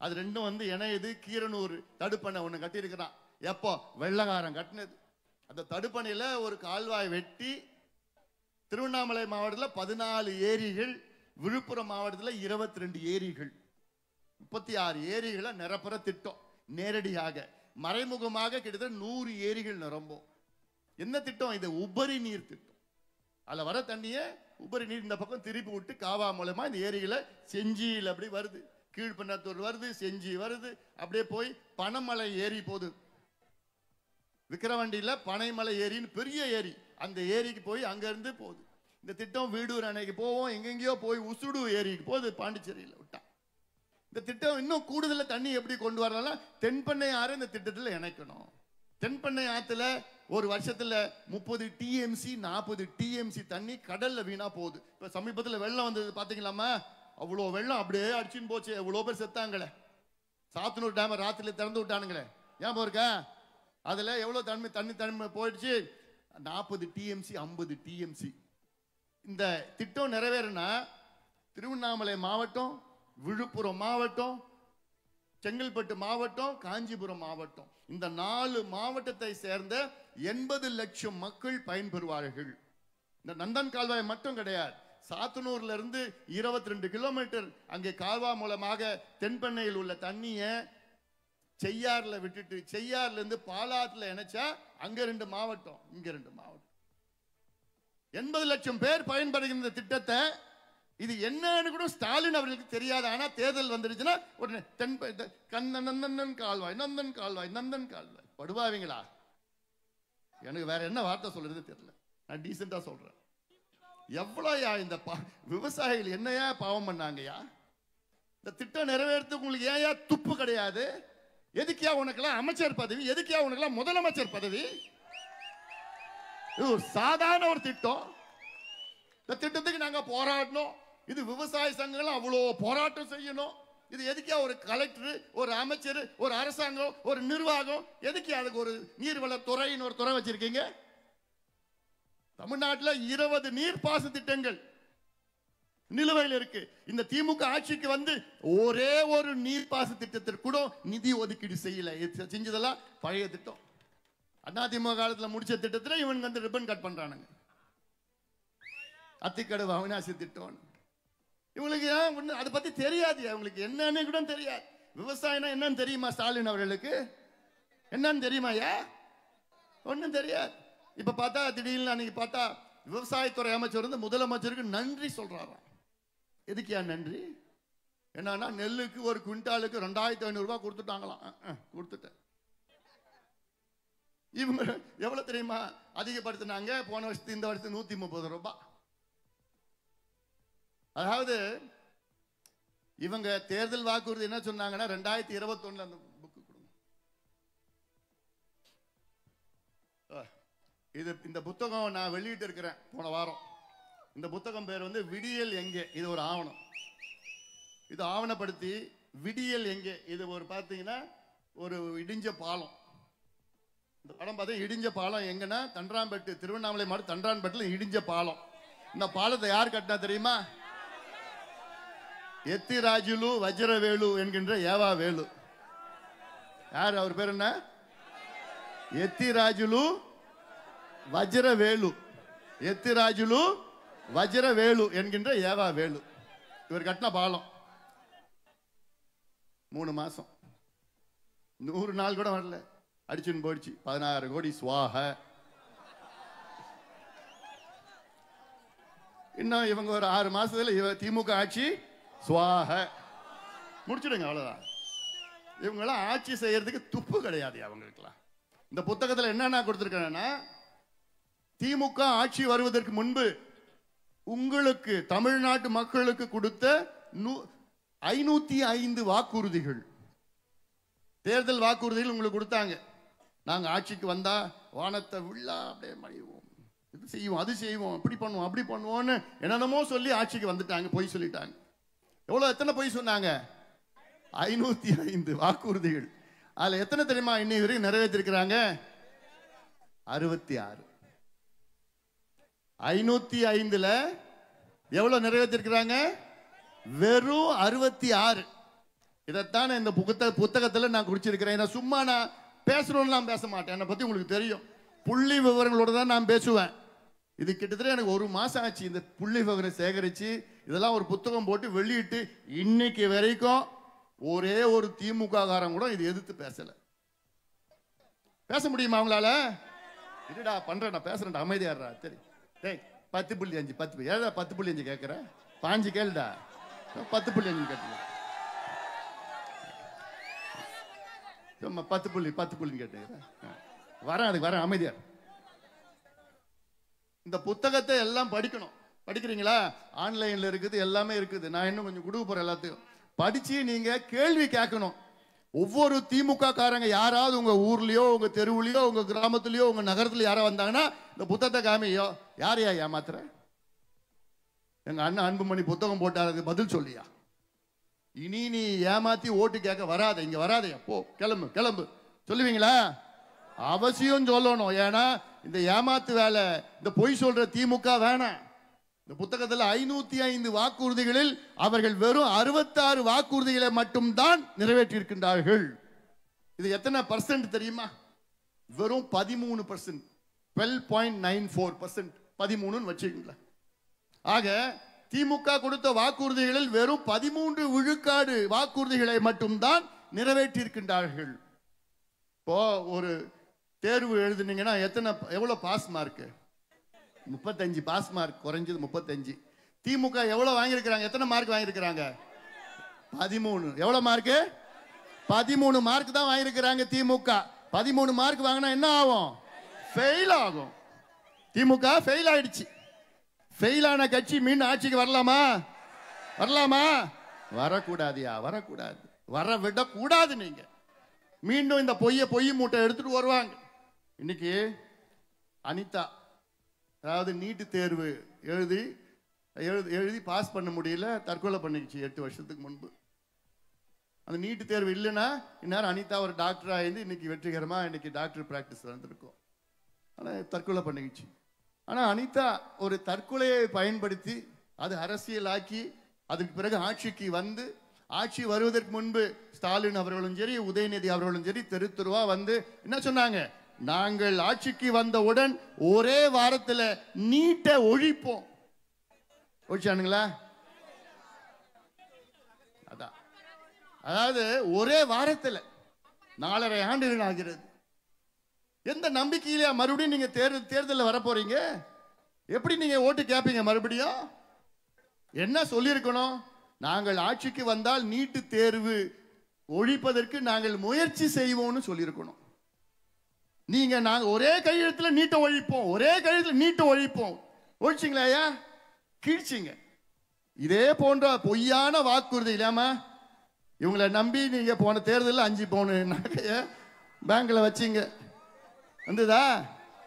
அது ரெண்டும் வந்து இணையது. கீரனூர் தடுப்பணை ஒன்று கட்டியிருக்கிறான். எப்போ? வெள்ளக்காரன் கட்டினது. அந்த தடுப்பணையில ஒரு கால்வாய் வெட்டி திருவண்ணாமலை மாவட்டத்தில் 14 ஏரிகள், விழுப்புரம் மாவட்டத்தில் 22 ஏரிகள், 36 ஏரிகளை நிரப்புற திட்டம். நேரடியாக மறைமுகமாக கிட்டத்தட்ட 100 ஏரிகள் நிரம்பும். என்ன திட்டம் இது? உபரி நீர் திட்டம். அதில் வர தண்ணியை உபரி நீர் இந்த பக்கம் திருப்பி விட்டு காவா மூலமா இந்த ஏரிகளை செஞ்சியில் அப்படி வருது, கீழ்பண்ணத்தூர் வருது, செஞ்சி வருது, அப்படியே போய் பனைமலை ஏரி போகுது. விக்கிரவாண்டியில பனைமலை ஏரின்னு பெரிய ஏரி, அந்த ஏரிக்கு போய் அங்கிருந்து போகுது. இந்த திட்டம் வீடூர் அணைக்கு போவோம், எங்கெங்கயோ போய் உசுடு ஏரிக்கு போகுது, பாண்டிச்சேரியில் விட்டா. இந்த திட்டம் இன்னும் கூடுதல தண்ணி எப்படி கொண்டு வரலாம்? தென்பண்ணை ஆறு இந்த திட்டத்தில் இணைக்கணும். தென்பண்ணை ஆத்துல ஒரு வருஷத்துல 30 டிஎம்சி 40 டிஎம்சி தண்ணி கடல்ல வீணா போகுது. இப்ப சமீபத்தில் வெள்ளம் வந்தது பாத்தீங்களாமா? அவ்வளோ வெள்ளம் அப்படியே அடிச்சுன்னு போச்சு. எவ்வளோ பேர் செத்தாங்களே. சாத்தனூர் டேம் ராத்திரில திறந்து விட்டானுங்களே, ஏன் போயிருக்கா? அதுல எவ்வளவு தண்ணி போயிடுச்சு? 40 டிஎம்சி 50 டிஎம்சி. இந்த திட்டம் நிறைவேறினா திருவண்ணாமலை மாவட்டம், விழுப்புரம் மாவட்டம், செங்கல்பட்டு மாவட்டம், காஞ்சிபுரம் மாவட்டம், இந்த 4 மாவட்டத்தை சேர்ந்த 80 லட்சம் மக்கள் பயன்பெறுவார்கள். இந்த நந்தன் கால்வாய் மட்டும் கிடையாது, சாத்தனூர்ல இருந்து 22 கிலோமீட்டர் அங்கே கால்வா மூலமாக தென்பெண்ணையில் உள்ள தண்ணியை செய்யாறுல விட்டுட்டு செய்யாறுல இருந்து பாலாத்துல இணைச்சா அங்க 2 மாவட்டம், இங்க 2 மாவட்டம், 80 லட்சம் பேர் பயன்படுகின்ற திட்டத்தை. இது என்னன்னு கூட ஸ்டாலின் அவர்களுக்கு தெரியாது. ஆனா தேர்தல் வந்துருச்சுன்னா உடனே நந்தன் கால்வாய், நந்தன் கால்வாய், நந்தன் கால்வாய். படுவாவீங்களா? எனக்கு வேற என்ன வார்த்தை சொல்றது தெரியல. நான் டீசெண்டா சொல்றேன். எவ்வளோயா இந்த விவசாயிகள் என்னையா பாவம் பண்ணாங்கயா? இந்த திட்டம் நிறைவேறதுக்கு உங்களுக்கு ஏயா துப்பு கிடையாது? எதுக்கியா உனக்கெல்லாம் அமைச்சர் பதவி? எதுக்கியா உனக்கெல்லாம் முதலமைச்சர் பதவி? இது ஒரு சாதாரண ஒரு திட்டம். இந்த திட்டத்துக்கு நாங்க போராடணும். இது விவசாய சங்கங்கள் அவ்வளோ போராட்டம் செய்யணும். இது எதுக்கியா ஒரு கலெக்டர், ஒரு அமைச்சர், ஒரு அரசாங்கம், ஒரு நிர்வாகம், எதுக்கியா அதுக்கு ஒரு நீர்வளத்துறைன்னு ஒரு துறை வச்சிருக்கீங்க? தமிழ்நாட்டில் 20 நீர்ப்பாசன திட்டங்கள் நிலுவையில் இருக்கு. இந்த திமுக ஆட்சிக்கு வந்து ஒரே ஒரு நீர்ப்பாசன திட்டத்திற்கு கூட நிதி ஒதுக்கீடு செய்யல. செஞ்சதெல்லாம் பழைய திட்டம். அதிமுக காலத்தில் முடிச்ச திட்டத்தில் இவங்க வந்து ரிப்பன் கட் பண்றானுங்க. அத்திக்கடவு அவிநாசி திட்டம் இவங்களுக்கு அதை பத்தி தெரியாது. அவங்களுக்கு என்னன்னு கூட தெரியாது. விவசாயம் என்னன்னு தெரியுமா ஸ்டாலின் அவர்களுக்கு? என்னன்னு தெரியுமா? ஒன்னும் தெரியாது. இப்ப பார்த்தா திடீர்னு அன்னைக்கு பார்த்தா விவசாயத்துறை அமைச்சர் வந்து முதலமைச்சருக்கு நன்றி சொல்றாராம். எதுக்கியா நன்றி? என்னன்னா நெல்லுக்கு ஒரு குவிண்டாலுக்கு 2500 ரூபாய் கொடுத்துட்டாங்களாம். கொடுத்துட்டேன். இவங்க எவ்வளவு தெரியுமா அதிகப்படுத்தினாங்க? போன வருஷத்துக்கு இந்த வருஷத்துக்கு 130 ரூபாய். அதாவது இவங்க தேர்தல் வாக்குறுதி என்ன சொன்னாங்கன்னா 2021 அந்த புக்கு கொடுங்க. இது இந்த புத்தகம் நான் வெளியிட்டு இருக்கிறேன் போன வாரம். இந்த புத்தகம் பேர் வந்து விடியல் எங்கே. இது ஒரு ஆவணம். இது ஆவணப்படுத்தி விடியல் எங்கே. இது ஒரு பார்த்தீங்கன்னா ஒரு இடிஞ்ச பாலம். இந்த படம் பார்த்தா இடிஞ்ச பாலம் எங்கன்னா தண்டராம்பட்டு, திருவண்ணாமலை மாவட்டம் தண்டராம்பட்டுல இடிஞ்ச பாலம். இந்த பாலத்தை யார் கட்டினா தெரியுமா? எத்திராஜுலு வஜ்ரவேலு என்கின்ற ஏவா வேலு. யார் அவர் பேர்? என்ன? எத்திராஜுலு வஜ்ரவேலு. எத்திராஜுலு வஜ்ரவேலு என்கின்ற ஏவா வேலு. இவர் கட்டின பாலம் 3 மாசம், 100 நாள் கூட வரல, அடிச்சுன்னு போயிடுச்சு. 16 கோடி சுவாக. இன்னும் இவங்க ஒரு 6 மாசத்துல திமுக ஆட்சி சுவாக முடிச்சிடுங்க. அவ்வளவுதான். இவங்கெல்லாம் ஆட்சி செய்யறதுக்கு துப்பு கிடையாது அவங்களுக்குலாம். இந்த புத்தகத்தில் என்னென்ன கொடுத்திருக்கேன்னா, திமுக ஆட்சி வருவதற்கு முன்பு உங்களுக்கு தமிழ்நாட்டு மக்களுக்கு கொடுத்த 505 வாக்குறுதிகள், தேர்தல் வாக்குறுதிகள் உங்களுக்கு கொடுத்தாங்க. நாங்க ஆட்சிக்கு வந்தா வானத்தை விழா அப்படியே மழிவோம், இது செய்வோம், அது செய்வோம், இப்படி பண்ணுவோம், அப்படி பண்ணுவோம்னு என்னென்னமோ சொல்லி ஆட்சிக்கு வந்துட்டாங்க. போய் சொல்லிட்டாங்க. எவ்வளவு எத்தனை பொய் சொன்னாங்க? 505 வாக்குறுதிகள். அதுல எத்தனை தெரியுமா இன்னைக்கு வரைக்கும் நிறைவேற்றிருக்கிறாங்க? 66. 505ல எவ்வளவு நிறைவேற்றிருக்கிறாங்க? வெறும் 66. இதைத்தான் இந்த புத்தகத்துல நான் குறிச்சிருக்கிறேன். ஏன்னா சும்மா நான் பேசணும்லாம் பேச மாட்டேன். என்னை பத்தி உங்களுக்கு தெரியும். புள்ளி விவரங்களோட தான் நான் பேசுவேன். இது கிட்டத்தட்ட எனக்கு 1 மாசம் ஆச்சு இந்த புள்ளி விவரம் சேகரிச்சு இதெல்லாம் ஒரு புத்தகம் போட்டு வெளியிட்டு இன்னைக்கு வரைக்கும் ஒரே ஒரு திமுக காரன் கூட இது எதிர்த்து பேசல. பேச முடியுமா அவங்களால? இல்லடா பண்றேன், நான் பேசுறேன், அமைதியாடுறா. சரி டேய் 10.5 10 ஏதா 10.5 கேட்குற? 5 கேளுடா. 10.5 கேட்டு 10 கேட்டுக்கிறேன். வரேன், அதுக்கு வரேன், அமைதியா. இந்த புத்தகத்தை எல்லாம் படிக்கணும். படிக்கிறீங்களா? ஆன்லைன்ல இருக்குது, எல்லாமே இருக்குது. நான் இன்னும் கொஞ்சம் கொடுக்க போறேன். எல்லாத்தையும் படிச்சு நீங்க கேள்வி கேட்கணும். ஒவ்வொரு திமுக காரங்க யாராவது உங்க ஊர்லயோ உங்க தெருவுலயோ உங்க கிராமத்திலயோ உங்க நகரத்துல யாரா வந்தாங்கன்னா இந்த புத்தகத்தை காமியோ, யாரையா ஏமாத்துற? எங்க அண்ணன் அன்புமணி புத்தகம் போட்டாரு, பதில் சொல்லியா? இனி நீ ஏமாத்தி ஓட்டு கேட்க வராத, இங்க வராதையா, போ, கிளம்பு கிளம்பு சொல்லுவீங்களா? அவசியம் சொல்லணும். ஏன்னா இந்த ஏமாத்து வேலை, இந்த பொய் சொல்ற திமுக வேணாம். இந்த புத்தகத்தில் 505 வாக்குறுதிகளில் அவர்கள் வெறும் 66 வாக்குறுதிகளை மட்டும்தான் நிறைவேற்றியிருக்கின்றார்கள். இது எத்தனை % தெரியுமா? வெறும் 13%. 12.94%. 13 வச்சுக்கீங்களா? ஆக திமுக கொடுத்த வாக்குறுதிகளில் வெறும் 13 விழுக்காடு வாக்குறுதிகளை மட்டும்தான் நிறைவேற்றியிருக்கின்றார்கள். இப்போ ஒரு தேர்வு எழுதுனீங்கன்னா எவ்வளவு பாஸ் மார்க்? 35 பாஸ் மார்க், குறைஞ்சது 35. திமுக எவ்வளவு வாங்கியிருக்கிறாங்க? எத்தனை மார்க் வாங்கியிருக்கிறாங்க? 13. எவ்வளவு மார்க்? 13 மார்க் தான் வாங்கியிருக்கிறாங்க திமுக. 13 மார்க் வாங்கினா என்ன ஆகும்? ஃபெயில் ஆகும். திமுக ஃபெயில் ஆயிடுச்சு. ஃபெயில் ஆன கட்சி மீண்டும் ஆட்சிக்கு வரலாமா? வரலாமா? வரக்கூடாதியா, வரக்கூடாது, வர விடக்கூடாது. நீங்க மீண்டும் இந்த பொய் மூட்டை எடுத்துட்டு வருவாங்க. இன்னைக்கு அனிதா, அதாவது நீட்டு தேர்வு எழுதி பாஸ் பண்ண முடியல, தற்கொலை பண்ணிக்கிச்சு 8 வருஷத்துக்கு முன்பு. அந்த நீட்டு தேர்வு இல்லைன்னா இந்நேரம் அனிதா ஒரு டாக்டர் ஆயிருந்து இன்னைக்கு வெற்றிகரமா இன்னைக்கு டாக்டர் பிராக்டிஸ் வந்திருக்கும். ஆனால் தற்கொலை பண்ணிக்கிச்சு. ஆனால் அனிதா ஒரு தற்கொலையை பயன்படுத்தி அது அரசியலாக்கி அதுக்கு பிறகு ஆட்சிக்கு வந்து, ஆட்சி வருவதற்கு முன்பு ஸ்டாலின் அவர்களும் சரி உதயநிதி அவர்களும் சரி தெரு தெருவா வந்து என்ன சொன்னாங்க? நாங்கள் ஆட்சிக்கு வந்தவுடன் ஒரே வாரத்தில் நீட்டை ஒழிப்போம். ஒழிச்சானுங்களா? அதான், அதாவது ஒரே வாரத்தில் 4.5 ஆண்டுகள் ஆகிறது. எந்த நம்பிக்கையில மறுபடியும் நீங்க தேர்தலில் வர போறீங்க? எப்படி நீங்க ஓட்டு கேட்பீங்க? மறுபடியும் என்ன சொல்லியிருக்கணும்? நாங்கள் ஆட்சிக்கு வந்தால் நீட்டு தேர்வு ஒழிப்பதற்கு நாங்கள் முயற்சி செய்வோம்னு சொல்லியிருக்கணும். நீங்க நாங்க ஒரே கையெழுத்துல நீட்டை ஒழிப்போம், ஒரே கையெழுத்துல நீட்டை ஒழிப்போம். ஒழிச்சிங்களா? ஐயா கீழ்ச்சிங்க. இதே போன்ற பொய்யான வாக்குறுதி இல்லாம இவங்களை நம்பி நீங்க போன தேர்தலில் 5 பவுன் நகைய பேங்க்ல வச்சீங்க. வந்ததா?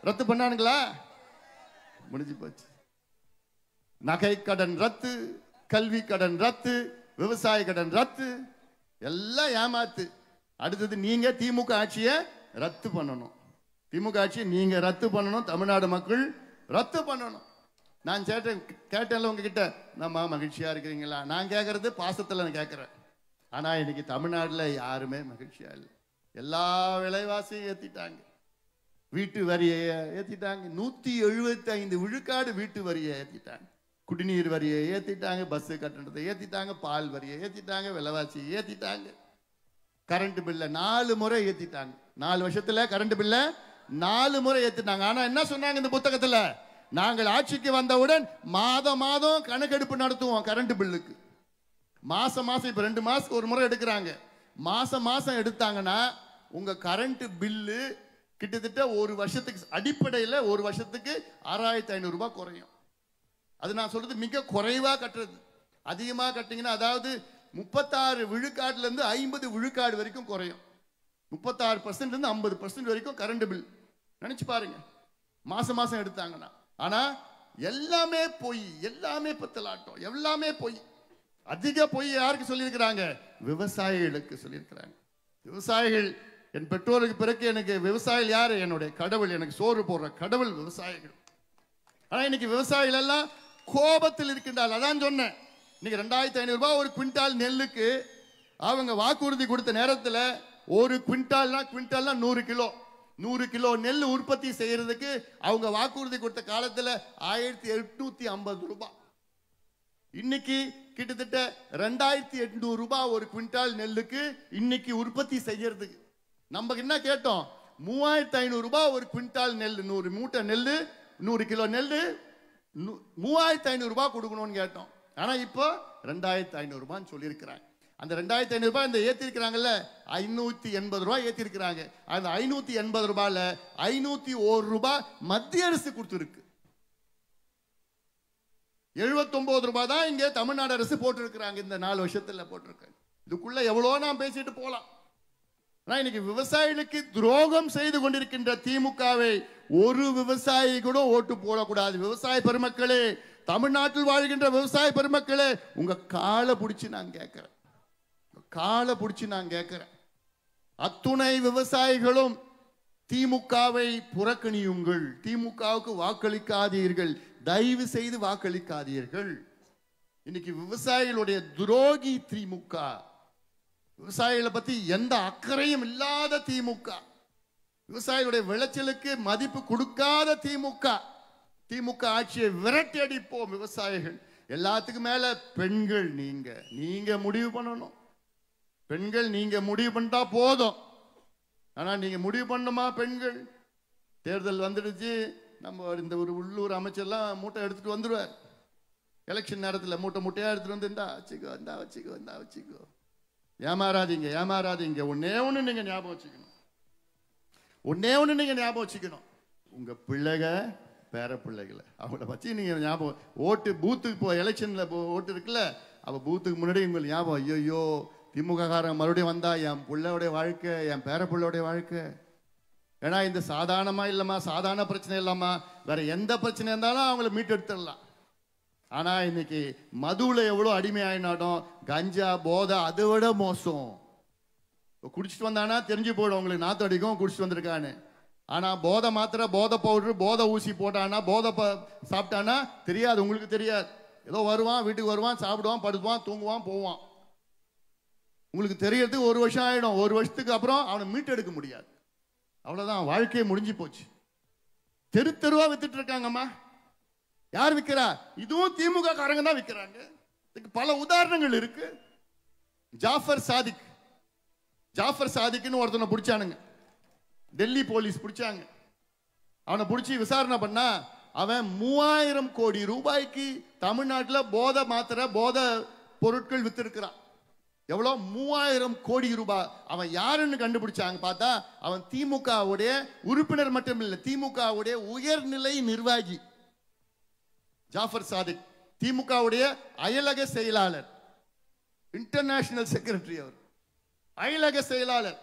ரத்து பண்ணானுங்களா? முடிஞ்சு போச்சு. நகை கடன் ரத்து, கல்வி கடன் ரத்து, விவசாய கடன் ரத்து, எல்லாம் ஏமாத்து. அடுத்தது நீங்க திமுக ஆட்சியை ரத்து பண்ணணும். திமுக ஆட்சியை நீங்க ரத்து பண்ணணும். தமிழ்நாடு மக்கள் ரத்து பண்ணணும். நான் கேட்டேன்ல உங்ககிட்ட, நம்ம மகிழ்ச்சியா இருக்கிறீங்களா? நான் கேட்கறது பாசத்துல நான் கேட்கிறேன். ஆனா இன்னைக்கு தமிழ்நாட்டில் யாருமே மகிழ்ச்சியா இல்லை. எல்லா விலைவாசியும் ஏத்திட்டாங்க. வீட்டு வரியை ஏத்திட்டாங்க. 175 விழுக்காடு வீட்டு வரியை ஏத்திட்டாங்க. குடிநீர் வரியை ஏத்திட்டாங்க. பஸ் கட்டணத்தை ஏத்திட்டாங்க. பால் வரியை ஏத்திட்டாங்க. விலைவாசியை ஏத்திட்டாங்க. கரண்ட் பில்ல 4 முறை ஏத்திட்டாங்க. 4 வருஷத்துல கரண்ட் பில்ல 4 முறை ஏத்திட்டாங்க. ஆனா என்ன சொன்னாங்க இந்த புத்தகத்துல? நாங்கள் ஆட்சிக்கு வந்தவுடன் மாதம் மாதம் கணக்கெடுப்பு நடத்துவோம் கரண்ட் பில்லுக்கு. மாசம் இப்ப 2 மாசத்துக்கு ஒரு முறை எடுக்கிறாங்க. மாசம் எடுத்தாங்கன்னா உங்க கரண்ட் பில்லு கிட்டத்தட்ட ஒரு வருஷத்துக்கு அடிப்படையில் ஒரு வருஷத்துக்கு 6500 ரூபாய் குறையும். அது நான் சொல்றது மிக குறைவா கட்டுறது. அதிகமா கட்டிங்கன்னா, அதாவது 36 விழுக்காடுல இருந்து 50 விழுக்காடு வரைக்கும் குறையும். 36% இருந்து 50% வரைக்கும் கரண்ட் பில். நினைச்சு பாருங்க மாசம் எடுத்தாங்கன்னா. ஆனா எல்லாமே பொய், எல்லாமே பத்தலாட்டம், எல்லாமே பொய். அதிக பொய் யாருக்கு சொல்லியிருக்கிறாங்க? விவசாயிகளுக்கு சொல்லியிருக்கிறாங்க. விவசாயிகள், என் பெற்றோருக்கு பிறகு எனக்கு விவசாயிகள் யாரு? என்னுடைய கடவுள், எனக்கு சோறு போடுற கடவுள் விவசாயிகள். ஆனா இன்னைக்கு விவசாயிகள் எல்லாம் கோபத்தில் இருக்கின்றால். அதான் சொன்னேன், இன்னைக்கு 2500 ரூபாய் ஒரு குவிண்டால் நெல்லுக்கு அவங்க வாக்குறுதி கொடுத்த நேரத்தில் ஒரு குவிண்டால்னா 100 கிலோ நெல் உற்பத்தி செய்யறதுக்கு அவங்க வாக்குறுதி கொடுத்த காலத்தில் 1850 ரூபாய். இன்னைக்கு கிட்டத்தட்ட 2800 ரூபாய் ஒரு குவிண்டால் நெல்லுக்கு இன்னைக்கு உற்பத்தி செய்யறதுக்கு. நம்ம என்ன கேட்டோம்? 3500 ரூபாய் ஒரு குவிண்டால் நெல், 100 மூட்டை நெல், 100 கிலோ நெல் 3500 ரூபாய் கொடுக்கணும்னு கேட்டோம். ஆனா இப்போ 2500 ரூபான்னு சொல்லியிருக்கிறாங்க. அந்த 2500 ரூபாய் இந்த ஏற்றிருக்கிறாங்கல்ல, 580 ரூபாய் ஏற்றிருக்கிறாங்க. அந்த 580 ரூபாயில 501 ரூபாய் மத்திய அரசு கொடுத்துருக்கு. 79 ரூபாய் தான் இங்கே தமிழ்நாடு அரசு போட்டிருக்கிறாங்க. இந்த 4 வருஷத்துல போட்டிருக்காங்க. இதுக்குள்ள எவ்வளோ நாம் பேசிட்டு போலாம். இன்னைக்கு விவசாயிகளுக்கு துரோகம் செய்து கொண்டிருக்கின்ற திமுகவை ஒரு விவசாயி கூட ஓட்டு போடக்கூடாது. விவசாய பெருமக்களே, தமிழ்நாட்டில் வாழ்கின்ற விவசாய பெருமக்களே, உங்க காலை பிடிச்சு நான் கேட்கிறேன், அத்துணை விவசாயிகளும் திமுகவை புறக்கணியுங்கள், திமுகவுக்கு வாக்களிக்காதீர்கள், தயவு செய்து வாக்களிக்காதீர்கள். இன்னைக்கு விவசாயிகளுடைய துரோகி திமுக, விவசாயிகளை பத்தி எந்த அக்கறையும் இல்லாத திமுக, விவசாயிகளுடைய விளைச்சலுக்கு மதிப்பு கொடுக்காத திமுக ஆட்சியை விரட்டி அடிப்போம். விவசாயிகள் எல்லாத்துக்கும் மேல பெண்கள், நீங்க முடிவு பண்ணணும். பெண்கள் நீங்க முடிவு பண்ணிட்டா போதும். ஆனா நீங்க முடிவு பண்ணுமா? பெண்கள் தேர்தல் வந்துடுச்சு, நம்ம இந்த ஒரு உள்ளூர் அமைச்சர்லாம் மூட்டை எடுத்துட்டு வந்துடுவார். எலெக்ஷன் நேரத்தில் மூட்டையா எடுத்துட்டு வந்து இந்தா வச்சுக்கோ. ஏமாறாதீங்க. ஒன்னே ஒண்ணு நீங்க ஞாபகம் வச்சுக்கணும். உங்க பிள்ளைக பேர பிள்ளைகளை அவங்கள வச்சு நீங்க ஞாபகம், ஓட்டு பூத்துக்கு போ, எலெக்ஷன்ல ஓட்டு இருக்குல்ல, அவ பூத்துக்கு முன்னாடி உங்களுக்கு ஞாபகம், ஐயோ திமுக காரன் மறுபடியும் வந்தா என் பிள்ளையோடைய வாழ்க்கை, என் பேர பிள்ளையோடைய வாழ்க்கை. ஏன்னா இந்த சாதாரணமா இல்லம்மா, சாதாரண பிரச்சனை இல்லாமா, வேற எந்த பிரச்சனை இருந்தாலும் அவங்கள மீட்டெடுத்துடலாம். ஆனா இன்னைக்கு மதுவுல எவ்வளவு அடிமையாயினாடும், கஞ்சா போதை அதை விட மோசம். குடிச்சிட்டு வந்தானா தெரிஞ்சு போயிடும் உங்களுக்கு, நாத்து அடிக்கும் குடிச்சிட்டு வந்திருக்கான்னு. ஆனா போதை மாத்திரை, போதை பவுடர், போதை ஊசி போட்டானா, போதை சாப்பிட்டானா தெரியாது, உங்களுக்கு தெரியாது. ஏதோ வருவான், வீட்டுக்கு வருவான், சாப்பிடுவான், படுப்பான், தூங்குவான், போவான். உங்களுக்கு தெரியறதுக்கு 1 வருஷம் ஆயிடும். 1 வருஷத்துக்கு அப்புறம் அவனை மீட்டெடுக்க முடியாது. அவ்வளவுதான், வாழ்க்கையை முடிஞ்சு போச்சு. தெருவா வித்துட்டு இருக்காங்கம்மா. யார் விற்கிறா? இதுவும் திமுக காரங்க தான் விற்கிறாங்க. இதுக்கு பல உதாரணங்கள் இருக்கு. ஜாஃபர் சாதிக்னு ஒருத்தனை பிடிச்சானுங்க, டெல்லி போலீஸ் பிடிச்சாங்க. அவனை பிடிச்சி விசாரணை பண்ணா அவன் 3000 கோடி ரூபாய்க்கு தமிழ்நாட்டில் போதை மாத்திரை, போதை பொருட்கள் வித்திருக்கிறான். எவ்வளோ? 3000 கோடி ரூபாய். அவன் யாருன்னு கண்டுபிடிச்சாங்க. பார்த்தா அவன் திமுகவுடைய உறுப்பினர் மட்டும் இல்லை, திமுகவுடைய உயர்நிலை நிர்வாகி. ஜாஃபர் சாதிக் திமுகவுடைய அயலக செயலாளர், இன்டர்நேஷனல் செக்ரட்டரி, அவர் அயலக செயலாளர்.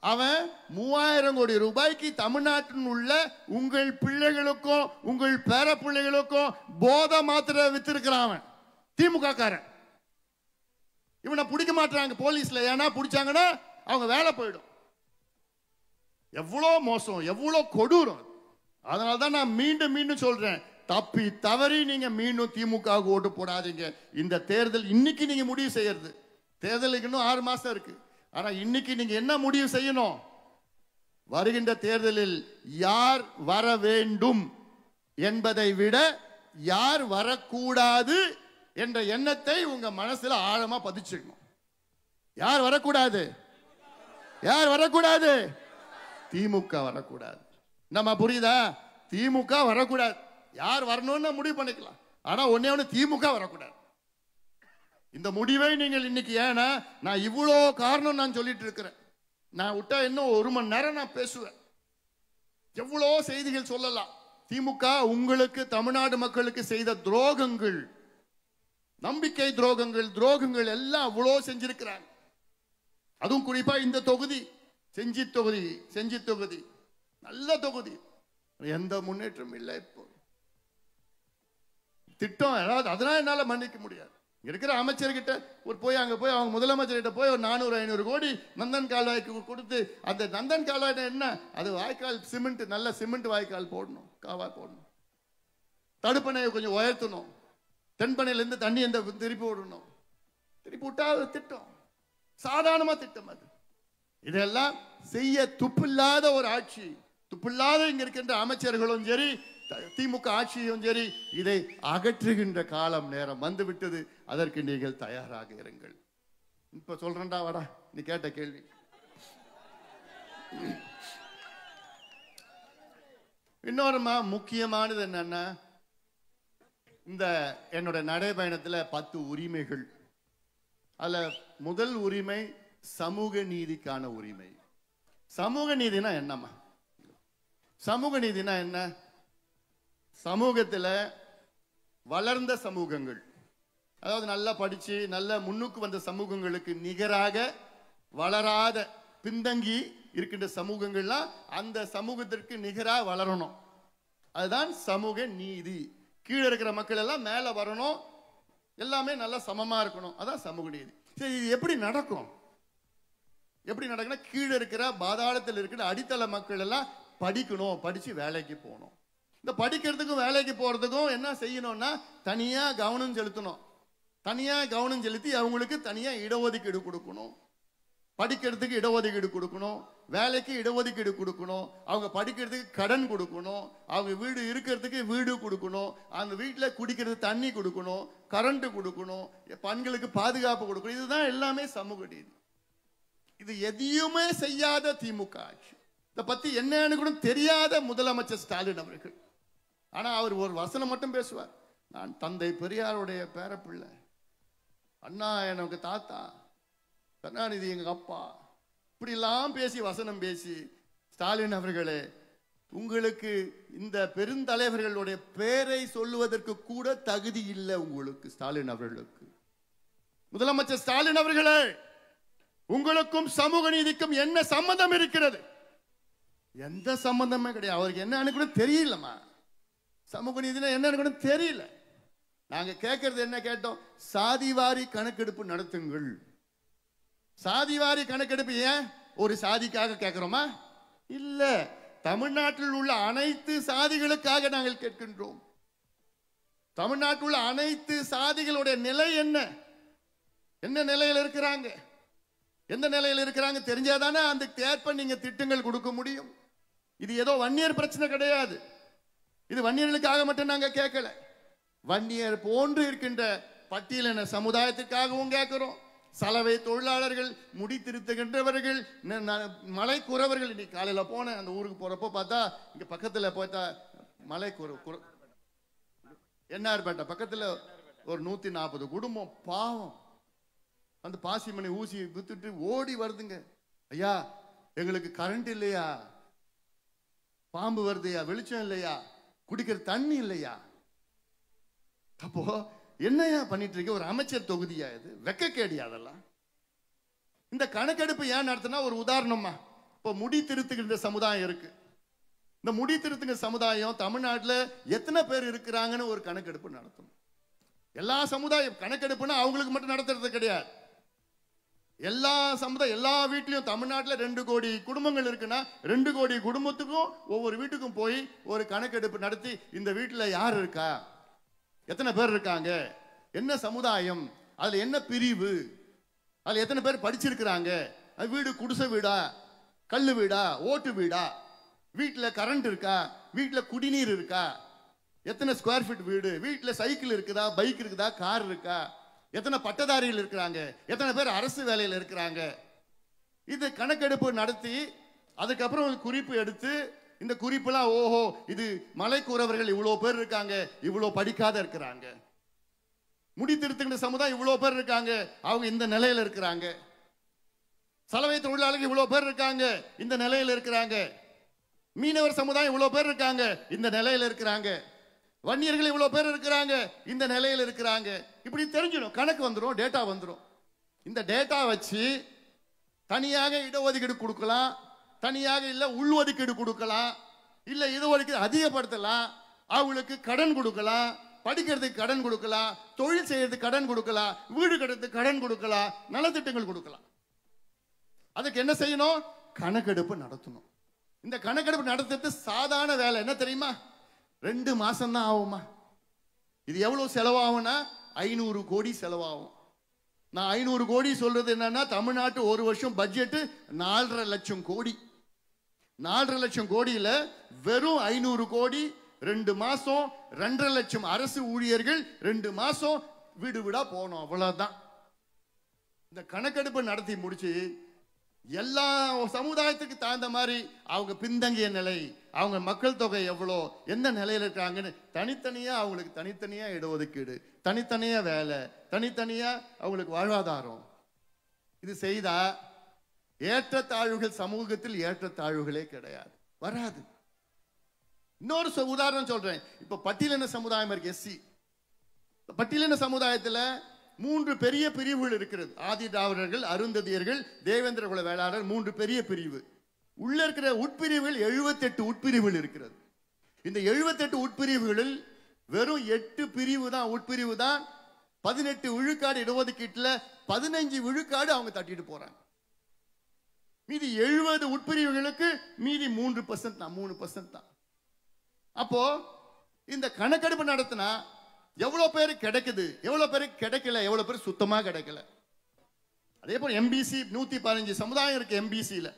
அவன் 3000 கோடி ரூபாய்க்கு தமிழ்நாட்டில் உள்ள உங்கள் பிள்ளைகளுக்கும் உங்கள் பேர பிள்ளைகளுக்கும் போதை மாத்திரை வித்திருக்கிறான். அவன் திமுக காரன். இவனை பிடிக்க மாட்டாங்க போலீஸ்ல, ஏன்னா பிடிச்சாங்கன்னா அவங்க வேலை போயிடும். எவ்வளோ மோசம், எவ்வளோ கொடூரம். அதனால்தான் நான் மீண்டும் சொல்றேன், தப்பி தவறி நீங்க மீண்டும் திமுக ஓட்டு போடாதீங்க. இந்த தேர்தல் இன்னைக்கு நீங்க முடிவு செய்யறது, தேர்தலுக்கு இன்னும் 6 மாசம் இருக்கு. ஆனா இன்னைக்கு நீங்க என்ன முடிவு செய்யணும்? வருகின்ற தேர்தலில் யார் வர வேண்டும் என்பதை விட யார் வரக்கூடாது என்ற எண்ணத்தை உங்க மனசுல ஆழமா பதிச்சுக்கணும். யார் வரக்கூடாது? திமுக வரக்கூடாது. நம்ம புரியுதா? திமுக வரக்கூடாது. யார் வரணும்னு முடிவு பண்ணிக்கலாம். ஆனா ஒண்ணு, திமுக வரக்கூடாது. இந்த முடிவை நீங்கள் இன்னைக்கு, ஏன்னா நான் இவ்வளோ காரணம் நான் சொல்லிட்டு இருக்கிறேன். நான் விட்டா இன்னும் 1 மணி நேரம் நான் பேசுவேன். எவ்வளோ செய்திகள் சொல்லலாம். திமுக உங்களுக்கு, தமிழ்நாடு மக்களுக்கு செய்த துரோகங்கள், நம்பிக்கை துரோகங்கள் எல்லாம் அவ்வளோ செஞ்சிருக்கிறாங்க. அதுவும் குறிப்பா இந்த தொகுதி, செஞ்சி தொகுதி நல்ல தொகுதி, எந்த முன்னேற்றம் இல்லை. இப்போ திட்டம் ஏதாவது, அதனால என்னால மன்னிக்க முடியாது. இருக்கிற அமைச்சர்கிட்ட போய் அங்கே போய் அவங்க முதலமைச்சர்கிட்ட போய் ஒரு 400-500 கோடி நந்தன் கால்வாய்க்கு கொடுத்து, அந்த நந்தன் கால்வாய் என்ன, அது வாய்க்கால் சிமெண்ட், நல்ல சிமெண்ட் வாய்க்கால் போடணும், கால்வாய் போடணும், தடுப்பணையை கொஞ்சம் உயர்த்தணும், தென்பனையிலேருந்து தண்ணி எந்த திருப்பி விடணும், திருப்பி விட்டா திட்டம், சாதாரணமா திட்டம் அது. இதெல்லாம் செய்ய துப்பில்லாத ஒரு ஆட்சி, துப்பில்லாத இங்க இருக்கின்ற அமைச்சர்களும் சரி, திமுக ஆட்சியும் சரி, இதை அகற்றுகின்ற காலம் நேரம் வந்துவிட்டது. அதற்கு நீங்கள் தயாராக இருங்கள். இப்ப சொல்றேன்டா வாடா, நீ கேட்ட கேள்வி. இன்னொரு முக்கியமானது என்னன்னா, இந்த என்னோட நடைபயணத்துல 10 உரிமைகள். அதுல முதல் உரிமை சமூக நீதிக்கான உரிமை. சமூக நீதினா என்னம்மா? சமூக நீதினா என்ன? சமூகத்தில் வளர்ந்த சமூகங்கள், அதாவது நல்லா படிச்சு நல்ல முன்னுக்கு வந்த சமூகங்களுக்கு நிகராக வளராத பின்தங்கி இருக்கின்ற சமூகங்கள்லாம் அந்த சமூகத்திற்கு நிகராக வளரணும். அதுதான் சமூக நீதி. கீழே இருக்கிற மக்கள் எல்லாம் மேலே வரணும், எல்லாமே நல்லா சமமா இருக்கணும், அதான் சமூக நீதி. சரி, இது எப்படி நடக்கும்? எப்படி நடக்குன்னா, கீழே இருக்கிற பாதாளத்தில் இருக்கிற அடித்தள மக்கள் எல்லாம் படிக்கணும், படிச்சு வேலைக்கு போகணும். இந்த படிக்கிறதுக்கும் வேலைக்கு போறதுக்கும் என்ன செய்யணும்னா, தனியா கவனம் செலுத்தணும். தனியா கவனம் செலுத்தி அவங்களுக்கு தனியா இடஒதுக்கீடு கொடுக்கணும். படிக்கிறதுக்கு இடஒதுக்கீடு கொடுக்கணும், வேலைக்கு இடஒதுக்கீடு கொடுக்கணும், அவங்க படிக்கிறதுக்கு கடன் கொடுக்கணும், அவங்க வீடு இருக்கிறதுக்கு வீடு கொடுக்கணும், அந்த வீட்டில் குடிக்கிறதுக்கு தண்ணி கொடுக்கணும், கரண்ட் கொடுக்கணும், பெண்களுக்கு பாதுகாப்பு கொடுக்கணும். இதுதான் எல்லாமே சமூக நீதி. இது எதையுமே செய்யாத திமுக ஆட்சி. இதை பத்தி என்னன்னு கூட தெரியாத முதலமைச்சர் ஸ்டாலின் அவர்கள். ஆனா அவர் ஒரு வசனம் மட்டும் பேசுவார், நான் தந்தை பெரியாருடைய பேரப்பிள்ளை, அண்ணா எனக்கு தாத்தா, கருணாநிதி எங்க அப்பா, இப்படிலாம் பேசி வசனம் பேசி, ஸ்டாலின் அவர்களே, உங்களுக்கு இந்த பெருந்தலைவர்களுடைய பெயரை சொல்லுவதற்கு கூட தகுதி இல்லை உங்களுக்கு. ஸ்டாலின் அவர்களுக்கு, முதலமைச்சர் ஸ்டாலின் அவர்களே, உங்களுக்கும் சமூக நீதிக்கும் என்ன சம்பந்தம் இருக்கிறது? எந்த சம்பந்தமே கிடையாது. அவருக்கு என்னன்னு கூட தெரியலமா. சமூக நீதினா என்னன்னு கூட தெரியல. நாங்க கேட்கறது என்ன கேட்டோம்? சாதிவாரி கணக்கெடுப்பு நடத்துங்கள். சாதிவாரி கணக்கெடுப்பு ஏன் ஒரு சாதிக்காக கேட்கிறோமா? இல்ல, தமிழ்நாட்டில் உள்ள அனைத்து சாதிகளுக்காக நாங்கள் கேட்கின்றோம். தமிழ்நாட்டில் உள்ள அனைத்து சாதிகளுடைய நிலை என்ன, என்ன நிலையில் இருக்கிறாங்க, எந்த நிலையில் இருக்கிறாங்க தெரிஞ்சாதானே அந்த ஏற்ப நீங்க திட்டங்கள் கொடுக்க முடியும். இது ஏதோ வன்னியர் பிரச்சனை கிடையாது. இது வன்னியர்களுக்காக மட்டும் நாங்க கேட்கல, வன்னியர் போன்று இருக்கின்ற பட்டியலின சமுதாயத்திற்காகவும் கேட்கிறோம். சலவை தொழிலாளர்கள், முடி திருத்துகின்றவர்கள், மலை குறவர்கள். இன்னைக்கு காலையில போன அந்த ஊருக்கு போறப்போ பார்த்தா, இங்க பக்கத்துல போய்த்தா மலை என்ஆர்பேட்டை பக்கத்துல ஒரு 140 குடும்பம் பாவம், அந்த பாசிமணி ஊசி வித்துட்டு ஓடி வருதுங்க. ஐயா, எங்களுக்கு கரண்ட் இல்லையா, பாம்பு வருதுயா, வெளிச்சம் இல்லையா, குடிக்கிற தண்ணி இல்லையா. அப்போ என்னையா பண்ணிட்டு இருக்க? ஒரு அமைச்சர் தொகுதியா இது? வெக்கக்கேடியா அதெல்லாம்? இந்த கணக்கெடுப்பு ஏன் நடத்தினா, ஒரு உதாரணமா, இப்போ முடி திருத்துகின்ற சமுதாயம் இருக்கு. இந்த முடி திருத்துகிற சமுதாயம் தமிழ்நாட்டில் எத்தனை பேர் இருக்கிறாங்கன்னு ஒரு கணக்கெடுப்பு நடத்தணும். எல்லா சமுதாயம் கணக்கெடுப்புன்னா அவங்களுக்கு மட்டும் நடத்துறது கிடையாது. எல்லா சமுதாயம், எல்லா வீட்லயும் தமிழ்நாட்டில் 2 கோடி குடும்பங்கள் இருக்குன்னா 2 கோடி குடும்பத்துக்கும் ஒவ்வொரு வீட்டுக்கும் போய் ஒரு கணக்கெடுப்பு நடத்தி, இந்த வீட்டில் யார் இருக்கா, எத்தனை பேர் இருக்காங்க, என்ன சமுதாயம், அதுல என்ன பிரிவு, அதுல எத்தனை பேர் படிச்சிருக்கிறாங்க, அது வீடு குடிசை வீடா, கல்லு வீடா, ஓட்டு வீடா, வீட்டில் கரண்ட் இருக்கா, வீட்டில் குடிநீர் இருக்கா, எத்தனை ஸ்கொயர் ஃபீட் வீடு, வீட்டில் சைக்கிள் இருக்குதா, பைக் இருக்குதா, கார் இருக்கா, எத்தனை பட்டதாரிகள் இருக்கிறாங்க, எத்தனை பேர் அரசு வேலையில் இருக்கிறாங்க. இது கணக்கெடுப்பு நடத்தி அதுக்கப்புறம் ஒரு குறிப்பு எடுத்து, இந்த குறிப்பெல்லாம் ஓஹோ இது மலை கூறவர்கள் இவ்வளோ பேர் இருக்காங்க, இவ்வளோ படிக்காத இருக்கிறாங்க, முடி திருத்துகின்ற சமுதாயம் இவ்வளோ பேர் இருக்காங்க, அவங்க இந்த நிலையில் இருக்கிறாங்க, சலவை தொழிலாளர்கள் இவ்வளோ பேர் இருக்காங்க, இந்த நிலையில் இருக்கிறாங்க, மீனவர் சமுதாயம் இவ்வளோ பேர் இருக்காங்க, இந்த நிலையில் இருக்கிறாங்க, வன்னியர்கள் இவ்வளோ பேர் இருக்கிறாங்க, இந்த நிலையில் இருக்கிறாங்க. இப்படி தெரிஞ்சிடும், கணக்கு வந்துடும், டேட்டா வந்துடும். இந்த டேட்டா வச்சு தனியாக இடஒதுக்கீடு கொடுக்கலாம், தனியாக இல்லை உள்ஒதுக்கீடு கொடுக்கலாம், இல்லை இடஒதுக்கீடு அதிகப்படுத்தலாம், அவங்களுக்கு கடன் கொடுக்கலாம், படிக்கிறதுக்கு கடன் கொடுக்கலாம், தொழில் செய்யறதுக்கு கடன் கொடுக்கலாம், வீடு கட்டுறதுக்கு கடன் கொடுக்கலாம், நலத்திட்டங்கள் கொடுக்கலாம். அதுக்கு என்ன செய்யணும்? கணக்கெடுப்பு நடத்தணும். இந்த கணக்கெடுப்பு நடத்துறது சாதாரண வேலை என்ன தெரியுமா? 2 மாசம் தான் ஆகுமா. இது எவ்வளவு செலவாகும்னா 500 கோடி செலவாகும். நான் 500 கோடி சொல்றது என்னன்னா, தமிழ்நாட்டு ஒரு வருஷம் பட்ஜெட் 4.5 லட்சம் கோடி. 4.5 லட்சம் கோடியில வெறும் 500 கோடி 2 மாசம் 2.5 லட்சம் அரசு ஊழியர்கள் 2 மாசம் வீடு வீடா போனோம், அவ்வளவுதான். இந்த கணக்கெடுப்பு நடத்தி முடிச்சு எல்லா சமுதாயத்துக்கு தகுந்த மாதிரி அவங்க பின்தங்கிய நிலை, அவங்க மக்கள் தொகை எவ்வளோ, எந்த நிலையில இருக்காங்கன்னு தனித்தனியா அவங்களுக்கு தனித்தனியா இடஒதுக்கீடு, தனித்தனியா வேலை, தனித்தனியா அவங்களுக்கு வாழ்வாதாரம். இது செய்தா ஏற்றத்தாழ்வுகள், சமூகத்தில் ஏற்றத்தாழ்வுகளே கிடையாது, வராது. இன்னொரு உதாரணம் சொல்றேன். இப்ப பட்டியலின சமுதாயம் இருக்கு, எஸ்சி. பட்டியலின சமுதாயத்துல 3 பெரிய பிரிவுகள் இருக்கிறது. ஆதி திராவிடர்கள், அருந்ததியர்கள், தேவேந்திர குல வேளாளர், 3 பெரிய பிரிவு. உள்ள இருக்கிற உட்பிரிவுகள் 78 உட்பிரிவுகள் இருக்கிறது. இந்த 78 உட்பிரிவுகளில் வெறும் 8 பிரிவு தான், உட்பிரிவு தான் 18 விழுக்காடு இடஒதுக்கீட்டுல 15 விழுக்காடு அவங்க தட்டிட்டு போறாங்க. மீதி 70 உட்பிரிவுகளுக்கு மீதி 3% தான், 3% தான். அப்போ இந்த கணக்கெடுப்பு நடத்தினா எவ்வளவு பேரு கிடைக்குது, எவ்வளவு பேருக்கு கிடைக்கல, எவ்வளவு பேர் சுத்தமா கிடைக்கல. அதே போல எம்பிசி 115 சமுதாயம் இருக்கு. எம்பிசியில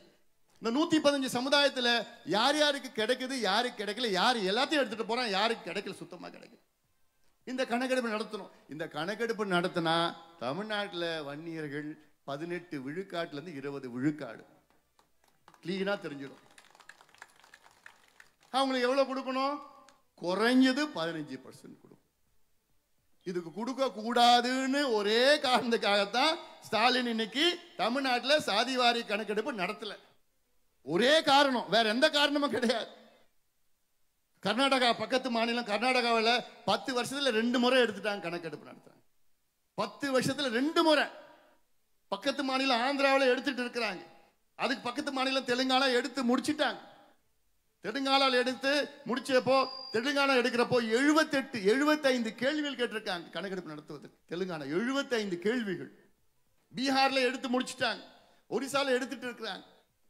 இந்த 115 சமுதாயத்துல யார் யாருக்கு கிடைக்குது, யாருக்கு கிடைக்கல, யார் எல்லாத்தையும் எடுத்துட்டு போறான், யாருக்கு கிடைக்கல, சுத்தமா கிடைக்கல. இந்த கணக்கெடுப்பு நடத்தணும். இந்த கணக்கெடுப்பு நடத்தினா தமிழ்நாட்டில் வன்னியர்கள் 18 விழுக்காட்டுல இருந்து 20 விழுக்காடு கிளீனா தெரிஞ்சிடும். அவங்களுக்கு எவ்வளவு கொடுக்கணும்? குறைஞ்சது 15% கொடுக்கும். இதுக்கு கொடுக்க கூடாதுன்னு ஒரே காரணத்துக்காகத்தான் ஸ்டாலின் இன்னைக்கு தமிழ்நாட்டில் சாதிவாரி கணக்கெடுப்பு நடத்தல. ஒரே காரணம், வேற எந்த காரணமும் கிடையாது. கர்நாடகா பக்கத்து மாநிலம் கர்நாடகாவில் 10 வருஷத்துல 2 முறை எடுத்துட்டாங்க கணக்கெடுப்பு நடத்துறாங்க. 10 வருஷத்துல 2 முறை. பக்கத்து மாநிலம் ஆந்திராவில் எடுத்துட்டு இருக்கிறாங்க. அதுக்கு பக்கத்து மாநிலம் தெலுங்கானா எடுத்து முடிச்சிட்டாங்க. தெலுங்கானாவில் எடுத்து முடிச்சப்போ, தெலுங்கானா எடுக்கிறப்போ 75 கேள்விகள் கேட்டிருக்காங்க கணக்கெடுப்பு நடத்துவதற்கு. தெலுங்கானா 75 கேள்விகள். பீகார்ல எடுத்து முடிச்சிட்டாங்க, ஒரிசால எடுத்துட்டு இருக்கிறாங்க.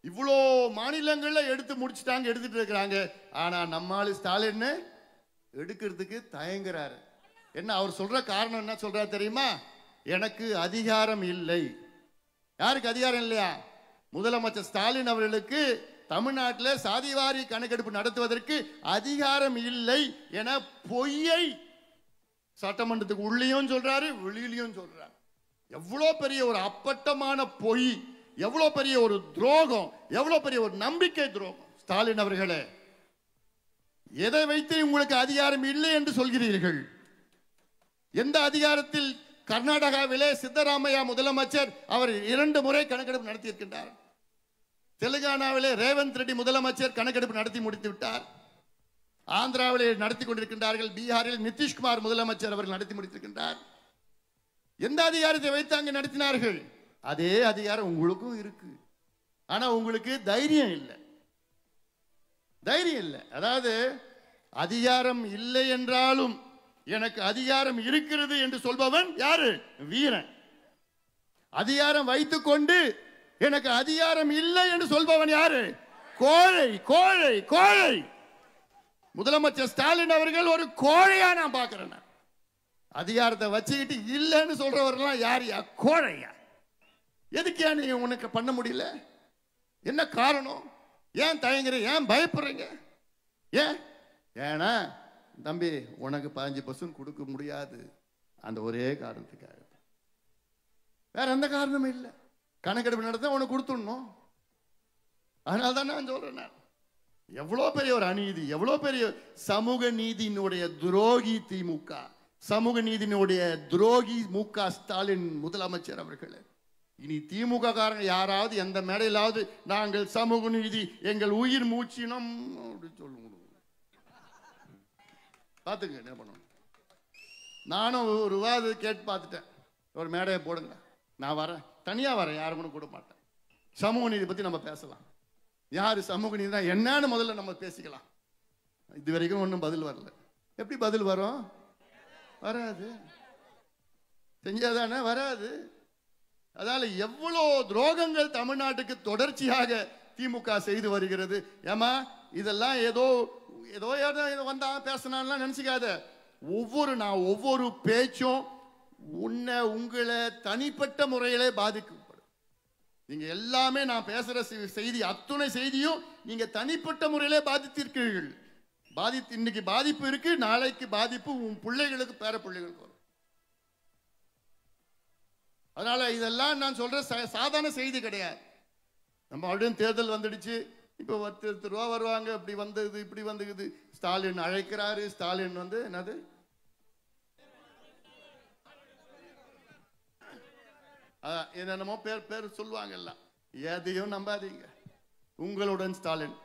இவ்வளோ மாநிலங்கள்ல எடுத்து முடிச்சிட்டாங்க, எடுத்துட்டு இருக்கிறாங்க. ஆனா நம்மால் ஸ்டாலின் எடுக்கிறதுக்கு தயங்குறாரு. என்ன அவர் சொல்ற காரணம் என்ன சொல்றாரு தெரியுமா? எனக்கு அதிகாரம் இல்லை. யாருக்கு அதிகாரம் இல்லையா? முதலமைச்சர் ஸ்டாலின் அவர்களுக்கு தமிழ்நாட்டில் சாதிவாரி கணக்கெடுப்பு நடத்துவதற்கு அதிகாரம் இல்லை என பொய்யை சட்டமன்றத்துக்கு உள்ளேயும் சொல்றாரு, வெளியிலையும் சொல்றாரு. எவ்வளவு பெரிய ஒரு அப்பட்டமான பொய், எவ்வளவு பெரிய ஒரு துரோகம், எவ்வளவு பெரிய ஒரு நம்பிக்கை துரோகம். ஸ்டாலின் அவர்களே, எதை வைத்து உங்களுக்கு அதிகாரம் இல்லை என்று சொல்கிறீர்கள்? எந்த அதிகாரத்தில்? கர்நாடகாவிலே சித்தராமையா முதலமைச்சர் அவர் 2 முறை கணக்கெடுப்பு நடத்தி இருக்கின்றார். தெலுங்கானாவிலே ரேவந்த் ரெட்டி முதலமைச்சர் கணக்கெடுப்பு நடத்தி முடித்து விட்டார். ஆந்திராவிலே நடத்தி கொண்டிருக்கின்றார்கள். பீகாரில் நிதிஷ்குமார் முதலமைச்சர் அவர்கள் நடத்தி முடித்திருக்கின்றார். எந்த அதிகாரத்தை வைத்து அங்கு நடத்தினார்கள்? அதே அதிகாரம் உங்களுக்கும் இருக்கு. ஆனா உங்களுக்கு தைரியம் இல்லை, தைரியம் இல்லை. அதாவது அதிகாரம் இல்லை என்றாலும் எனக்கு அதிகாரம் இருக்கிறது என்று சொல்பவன் யாரு? வீரன். அதிகாரம் வைத்துக்கொண்டு எனக்கு அதிகாரம் இல்லை என்று சொல்பவன் யாரு? கோழை, கோழை, கோழை. முதலமைச்சர் ஸ்டாலின் அவர்கள் ஒரு கோழையா நான் பார்க்கிறேன். அதிகாரத்தை வச்சுக்கிட்டு இல்லைன்னு சொல்றவர்கள்லாம் யாரையா? கோழையா. எதுக்கியா நீங்க உனக்கு பண்ண முடியல? என்ன காரணம்? ஏன் தயங்குறீங்க? ஏன் பயப்படுறீங்க? ஏன்னா தம்பி உனக்கு 15% கொடுக்க முடியாது, அந்த ஒரே காரணத்துக்காக. வேற எந்த காரணமும் இல்லை. கணக்கெடுப்பு நடத்த உனக்கு கொடுத்துடணும். அதனால தான் நான் சொல்றேன், எவ்வளோ பெரிய ஒரு அநீதி, எவ்வளோ பெரிய சமூக நீதியினுடைய துரோகி திமுக, சமூக நீதியினுடைய துரோகி மு.க. ஸ்டாலின் முதலமைச்சர் அவர்களே. இனி திமுக காரங்க யாராவது எந்த மேடையிலாவது நாங்கள் சமூக நீதி எங்கள் உயிர் மூச்சினம் அப்படி சொல்லுங்க, பார்த்துங்க என்ன பண்ணணும். நானும் ஒரு விவாதம் கேட்டு பார்த்துட்டேன். ஒரு மேடையை போடுங்க, நான் வரேன், தனியா வரேன், யாரும் கூட மாட்டேன். சமூக நீதி பத்தி நம்ம பேசலாம். யாரு சமூக நீதி தான் என்னன்னு முதல்ல நம்ம பேசிக்கலாம். இது வரைக்கும் ஒன்றும் பதில் வரல. எப்படி பதில் வரும்? வராது. செஞ்சாதானே வராது. அதனால எவ்வளவு துரோகங்கள் தமிழ்நாட்டுக்கு தொடர்ச்சியாக திமுக செய்து வருகிறது. ஏமா இதெல்லாம் ஏதோ ஏதோ வந்தா பேசினான்லாம் நினைச்சுக்காத. ஒவ்வொரு பேச்சும் உங்களை தனிப்பட்ட முறையிலே பாதிக்கப்படும். நீங்க எல்லாமே நான் பேசுற செய்தி அத்துணை செய்தியும் நீங்க தனிப்பட்ட முறையிலே பாதித்திருக்கிறீர்கள். இன்னைக்கு பாதிப்பு இருக்கு, நாளைக்கு பாதிப்பு உன் பிள்ளைகளுக்கு பேர பிள்ளைகளுக்கு வரும். அதனால இதெல்லாம் நான் சொல்ற சாதாரண செய்தி கிடையாது. நம்ம மறுபடியும் தேர்தல் வந்துடுச்சு, இப்போ 10 ரூபா வருவாங்க, இப்படி வந்தது இப்படி வந்துக்குது. ஸ்டாலின் அழைக்கிறாரு. ஸ்டாலின் வந்து என்னது என்னென்னமோ பேர் சொல்லுவாங்க. எல்லாம் எதையும் நம்பாதீங்க. உங்களுடன் ஸ்டாலின்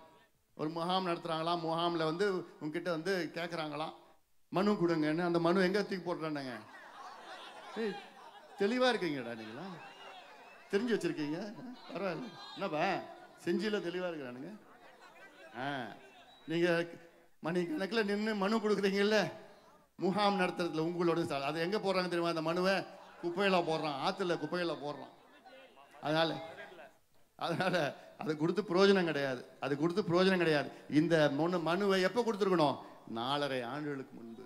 ஒரு முகாம் நடத்துறாங்களாம். முகாமில் வந்து உங்ககிட்ட வந்து கேட்குறாங்களாம் மனு கொடுங்கன்னு. அந்த மனு எங்கே தூக்கி போடுறானுங்க? தெளிவாக இருக்கீங்கடா, நீங்களா தெரிஞ்சு வச்சிருக்கீங்க. பரவாயில்ல, என்னப்பா செஞ்சியில் தெளிவாக இருக்கிறானுங்க. நீங்கள் மணிக்கணக்கில் நின்று மனு கொடுக்குறீங்கல்ல முகாம் நடத்துறதுல உங்களோட ஸ்டாலின். அது எங்கே போடுறாங்க தெரியுமா? அந்த மனுவை குப்பையில போடுறான், ஆற்றுல குப்பையில போடுறான். அதனால அது கொடுத்து பிரயோஜனம் கிடையாது. இந்த மனுவை எப்போ கொடுத்துருக்கணும்? 4.5 ஆண்டுகளுக்கு முன்பு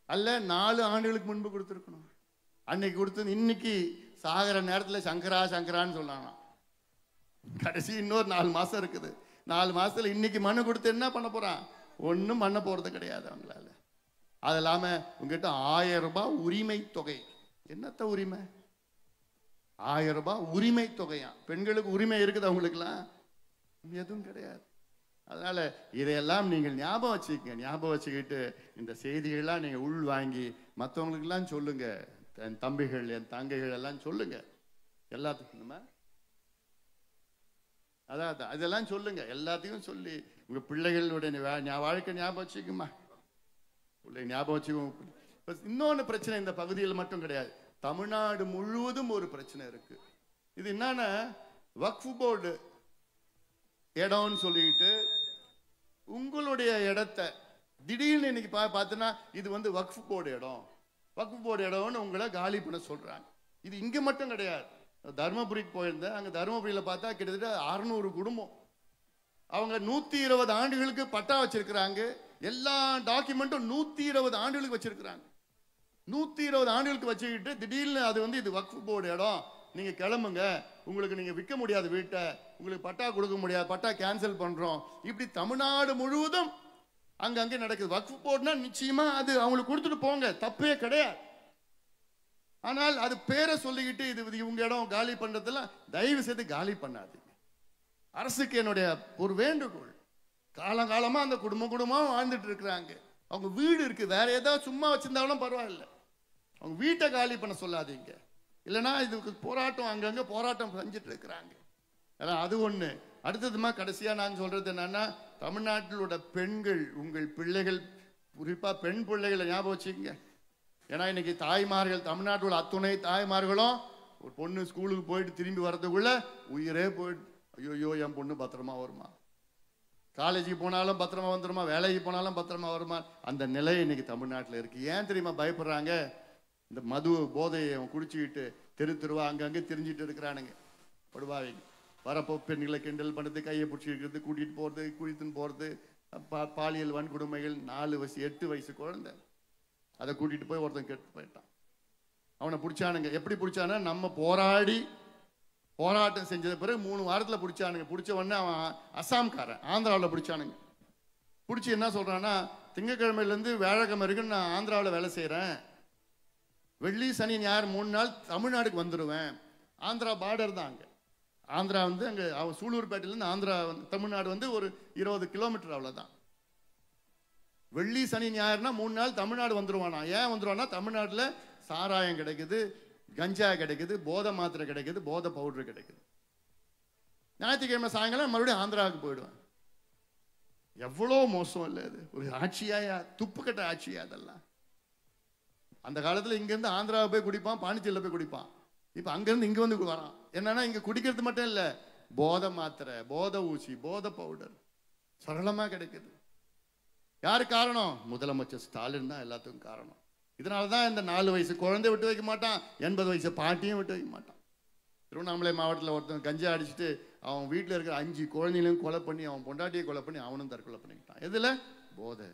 அல்ல 4 ஆண்டுகளுக்கு முன்பு கொடுத்துருக்கணும். அன்னைக்கு கொடுத்து இன்னைக்கு சாகர நேரத்தில் சங்கரான்னு சொன்னானா. கடைசி இன்னொரு 4 மாசம் இருக்குது. 4 மாசத்துல இன்னைக்கு மனு கொடுத்து என்ன பண்ண போறான்? ஒன்றும் பண்ண போறது கிடையாது அவங்களால. அது இல்லாம உங்ககிட்ட 1000 ரூபாய் உரிமை தொகை. என்னத்த உரிமை? 1000 ரூபாய் உரிமை தொகையா? பெண்களுக்கு உரிமை இருக்குது, அவங்களுக்குலாம் எதுவும் கிடையாது. அதனால இதையெல்லாம் நீங்கள் ஞாபகம் வச்சுக்கிட்டு இந்த செய்திகள்லாம் நீங்க உள் வாங்கி மற்றவங்களுக்கெல்லாம் சொல்லுங்க. என் தம்பிகள் என் தங்கைகள் எல்லாம் சொல்லுங்க. எல்லாத்துக்கும் அதான் அதெல்லாம் சொல்லுங்க. எல்லாத்தையும் சொல்லி உங்க பிள்ளைகளுடைய வாழ்க்கை ஞாபகம் வச்சுக்குமா, பிள்ளை ஞாபகம் வச்சுக்கோங்க. இன்னொன்று பிரச்சனை இந்த பகுதியில் மட்டும் கிடையாது, தமிழ்நாடு முழுவதும் ஒரு பிரச்சனை இருக்கு. இது என்னன்னா வக்ஃப் போர்டு இடம்னு சொல்லிட்டு உங்களுடைய இடத்தை திடீர்னு இன்னைக்கு பார்த்தீங்கன்னா இது வந்து வக்ஃப் போர்டு இடம்னு உங்களை காலி பண்ண சொல்றாங்க. இது இங்க மட்டும் கிடையாது. தர்மபுரிக்கு போயிருந்தேன். அங்க தர்மபுரியில பார்த்தா கிட்டத்தட்ட 600 குடும்பம். அவங்க 120 ஆண்டுகளுக்கு பட்டா வச்சிருக்கிறாங்க. எல்லா டாக்குமெண்ட்டும் 120 ஆண்டுகளுக்கு வச்சிருக்கிறாங்க. 120 ஆண்டுகளுக்கு வச்சுக்கிட்டு திடீர்னு அது வந்து இது வக்ஃப் போர்டு இடம், நீங்க கிளம்புங்க, உங்களுக்கு நீங்க விற்க முடியாது வீட்டை, உங்களுக்கு பட்டா கொடுக்க முடியாது, பட்டா கேன்சல் பண்றோம். இப்படி தமிழ்நாடு முழுவதும் அங்கங்கே நடக்குது. வக்ஃப் போர்டுனா நிச்சயமா அது அவங்களுக்கு கொடுத்துட்டு போங்க, தப்பே கிடையாது. ஆனால் அது பேரை சொல்லிக்கிட்டு இது இவங்க இடம் காலி பண்றதெல்லாம் தயவு செய்து காலி பண்ணாதீங்க. அரசுக்கு என்னுடைய ஒரு வேண்டுகோள். காலங்காலமா அந்த குடும்பமா வாழ்ந்துட்டு இருக்கிறாங்க. அவங்க வீடு இருக்கு, வேற ஏதாவது சும்மா வச்சிருந்தாலும் பரவாயில்ல, அவங்க வீட்டை காலி பண்ண சொல்லாதீங்க. இல்லைன்னா இதுக்கு போராட்டம் அங்கங்க போராட்டம் செஞ்சுட்டு இருக்கிறாங்க. அது ஒண்ணு. அடுத்ததுமா கடைசியா நான் சொல்றது என்னன்னா, தமிழ்நாட்டிலோட பெண்கள், உங்கள் பிள்ளைகள், குறிப்பா பெண் பிள்ளைகளை ஞாபகம் வச்சுக்கோங்க. ஏன்னா இன்னைக்கு தாய்மார்கள், தமிழ்நாட்டில் அத்துணை தாய்மார்களும் ஒரு பொண்ணு ஸ்கூலுக்கு போயிட்டு திரும்பி வர்றதுக்குள்ள உயிரே போயிட்டு, ஐயோ என் பொண்ணு பத்திரமா வருமா, காலேஜுக்கு போனாலும் பத்திரமா வந்துருமா, வேலைக்கு போனாலும் பத்திரமா வருமா, அந்த நிலை இன்னைக்கு தமிழ்நாட்டில் இருக்கு. ஏன் தெரியுமா பயப்படுறாங்க? இந்த மது போதையை குடிச்சுக்கிட்டு தெருவா அங்கங்கே தெரிஞ்சிட்டு இருக்கிறானுங்க. படுவாங்க வரப்போ பெண்களை கிண்டல் பண்ணுறது, கையை பிடிச்சிருக்கிறது, கூட்டிகிட்டு போகிறது, குளித்துன்னு போகிறது, பாலியல் வன்கொடுமைகள். 4 வயசு 8 வயசு குழந்தை அதை கூட்டிகிட்டு போய் ஒருத்தன் கெட்டு போயிட்டான். அவனை பிடிச்சானுங்க. எப்படி பிடிச்சானா, நம்ம போராட்டம் செஞ்சது பிறகு 3 வாரத்தில் பிடிச்சானுங்க. பிடிச்ச உடனே அவன் அசாம்காரன், ஆந்திராவில் பிடிச்சானுங்க. பிடிச்சி என்ன சொல்கிறான்னா, திங்கக்கிழமையிலேருந்து வியாழக்கிழமை வரைக்கும் நான் ஆந்திராவில் வேலை செய்கிறேன், வெள்ளி சனி ஞாயிறு 3 நாள் தமிழ்நாடுக்கு வந்துடுவேன். ஆந்திரா பார்டர் தான் அங்கே. ஆந்திரா வந்து அங்கே அவன் சூலூர்பேட்டையிலேருந்து ஆந்திரா தமிழ்நாடு வந்து ஒரு 20 கிலோமீட்டர் அவ்வளோதான். வெள்ளி சனி ஞாயிறுனா 3 நாள் தமிழ்நாடு வந்துடுவானா. ஏன் வந்துடுவானா, தமிழ்நாட்டில் சாராயம் கிடைக்குது, கஞ்சா கிடைக்குது, போதை மாத்திரை கிடைக்குது, போதை பவுடர் கிடைக்குது. ஞாயிற்றுக்கிழமை சாயங்காலம் மறுபடியும் ஆந்திராவுக்கு போயிடுவேன். எவ்வளோ மோசம் இல்லை அது? ஒரு ஆட்சியா, துப்பு கட்ட ஆட்சியா அதெல்லாம். அந்த காலத்தில் இங்கேருந்து ஆந்திராவை போய் குடிப்பான், பாண்டிச்சேரியில் போய் குடிப்பான். இப்போ அங்கேருந்து இங்கே வந்து வரான். என்னன்னா இங்கே குடிக்கிறது மட்டும் இல்லை, போதை மாத்திரை, போதை ஊசி, போதை பவுடர் சரளமாக கிடைக்குது. யாரு காரணம்? முதலமைச்சர் ஸ்டாலின் தான் எல்லாத்துக்கும் காரணம். இதனால தான் இந்த 4 வயசு குழந்தை விட்டு வைக்க மாட்டான், 80 வயசு பாட்டியும் விட்டு வைக்க மாட்டான். திருவண்ணாமலை மாவட்டத்தில் ஒருத்தன் கஞ்சா அடிச்சுட்டு அவன் வீட்டில் இருக்கிற 5 குழந்தைகளையும் கொலை பண்ணி அவன் பொண்டாட்டியை கொலை பண்ணி அவனும் தற்கொலை பண்ணிக்கிட்டான். எதுல? போதை.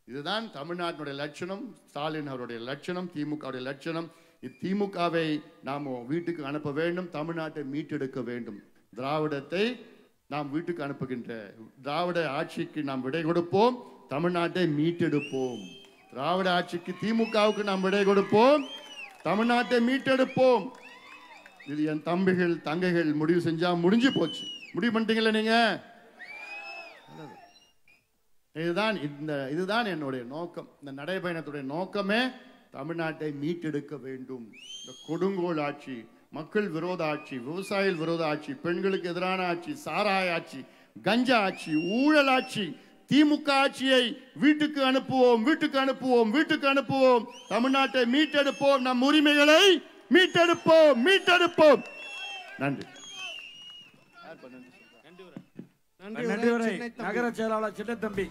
இதுதான் தமிழ்நாட்டினுடைய லட்சணம், ஸ்டாலின் அவருடைய லட்சணம், திமுகவுடைய லட்சணம். திமுகவை நாம் வீட்டுக்கு அனுப்ப வேண்டும், தமிழ்நாட்டை மீட்டெடுக்க வேண்டும். திராவிடத்தை நாம் வீட்டுக்கு அனுப்புகின்ற திராவிட ஆட்சிக்கு நாம் விடை கொடுப்போம், தமிழ்நாட்டை மீட்டெடுப்போம். திராவிட ஆட்சிக்கு திமுகவுக்கு நாம் விடை கொடுப்போம், தமிழ்நாட்டை மீட்டெடுப்போம். இது என் தம்பிகள் தங்கைகள் முடிவு செஞ்சா முடிஞ்சு போச்சு. முடிவு பண்ணிட்டீங்களா நீங்க? இதுதான் என்னுடைய நோக்கம். இந்த நடைபயணத்துடைய நோக்கமே தமிழ்நாட்டை மீட்டெடுக்க வேண்டும். இந்த கொடுங்கோல் ஆட்சி, மக்கள் விரோத ஆட்சி, விவசாயிகள் விரோத ஆட்சி, பெண்களுக்கு எதிரான ஆட்சி, சாராய ஆட்சி, கஞ்சா ஆட்சி, ஊழல் ஆட்சி, திமுக ஆட்சியை வீட்டுக்கு அனுப்புவோம், வீட்டுக்கு அனுப்புவோம், வீட்டுக்கு அனுப்புவோம். தமிழ்நாட்டை மீட்டெடுப்போம், நம் உரிமைகளை மீட்டெடுப்போம், மீட்டெடுப்போம். நன்றி. நன்றி உரை நகர செயலாளர் சின்னத்தம்பி.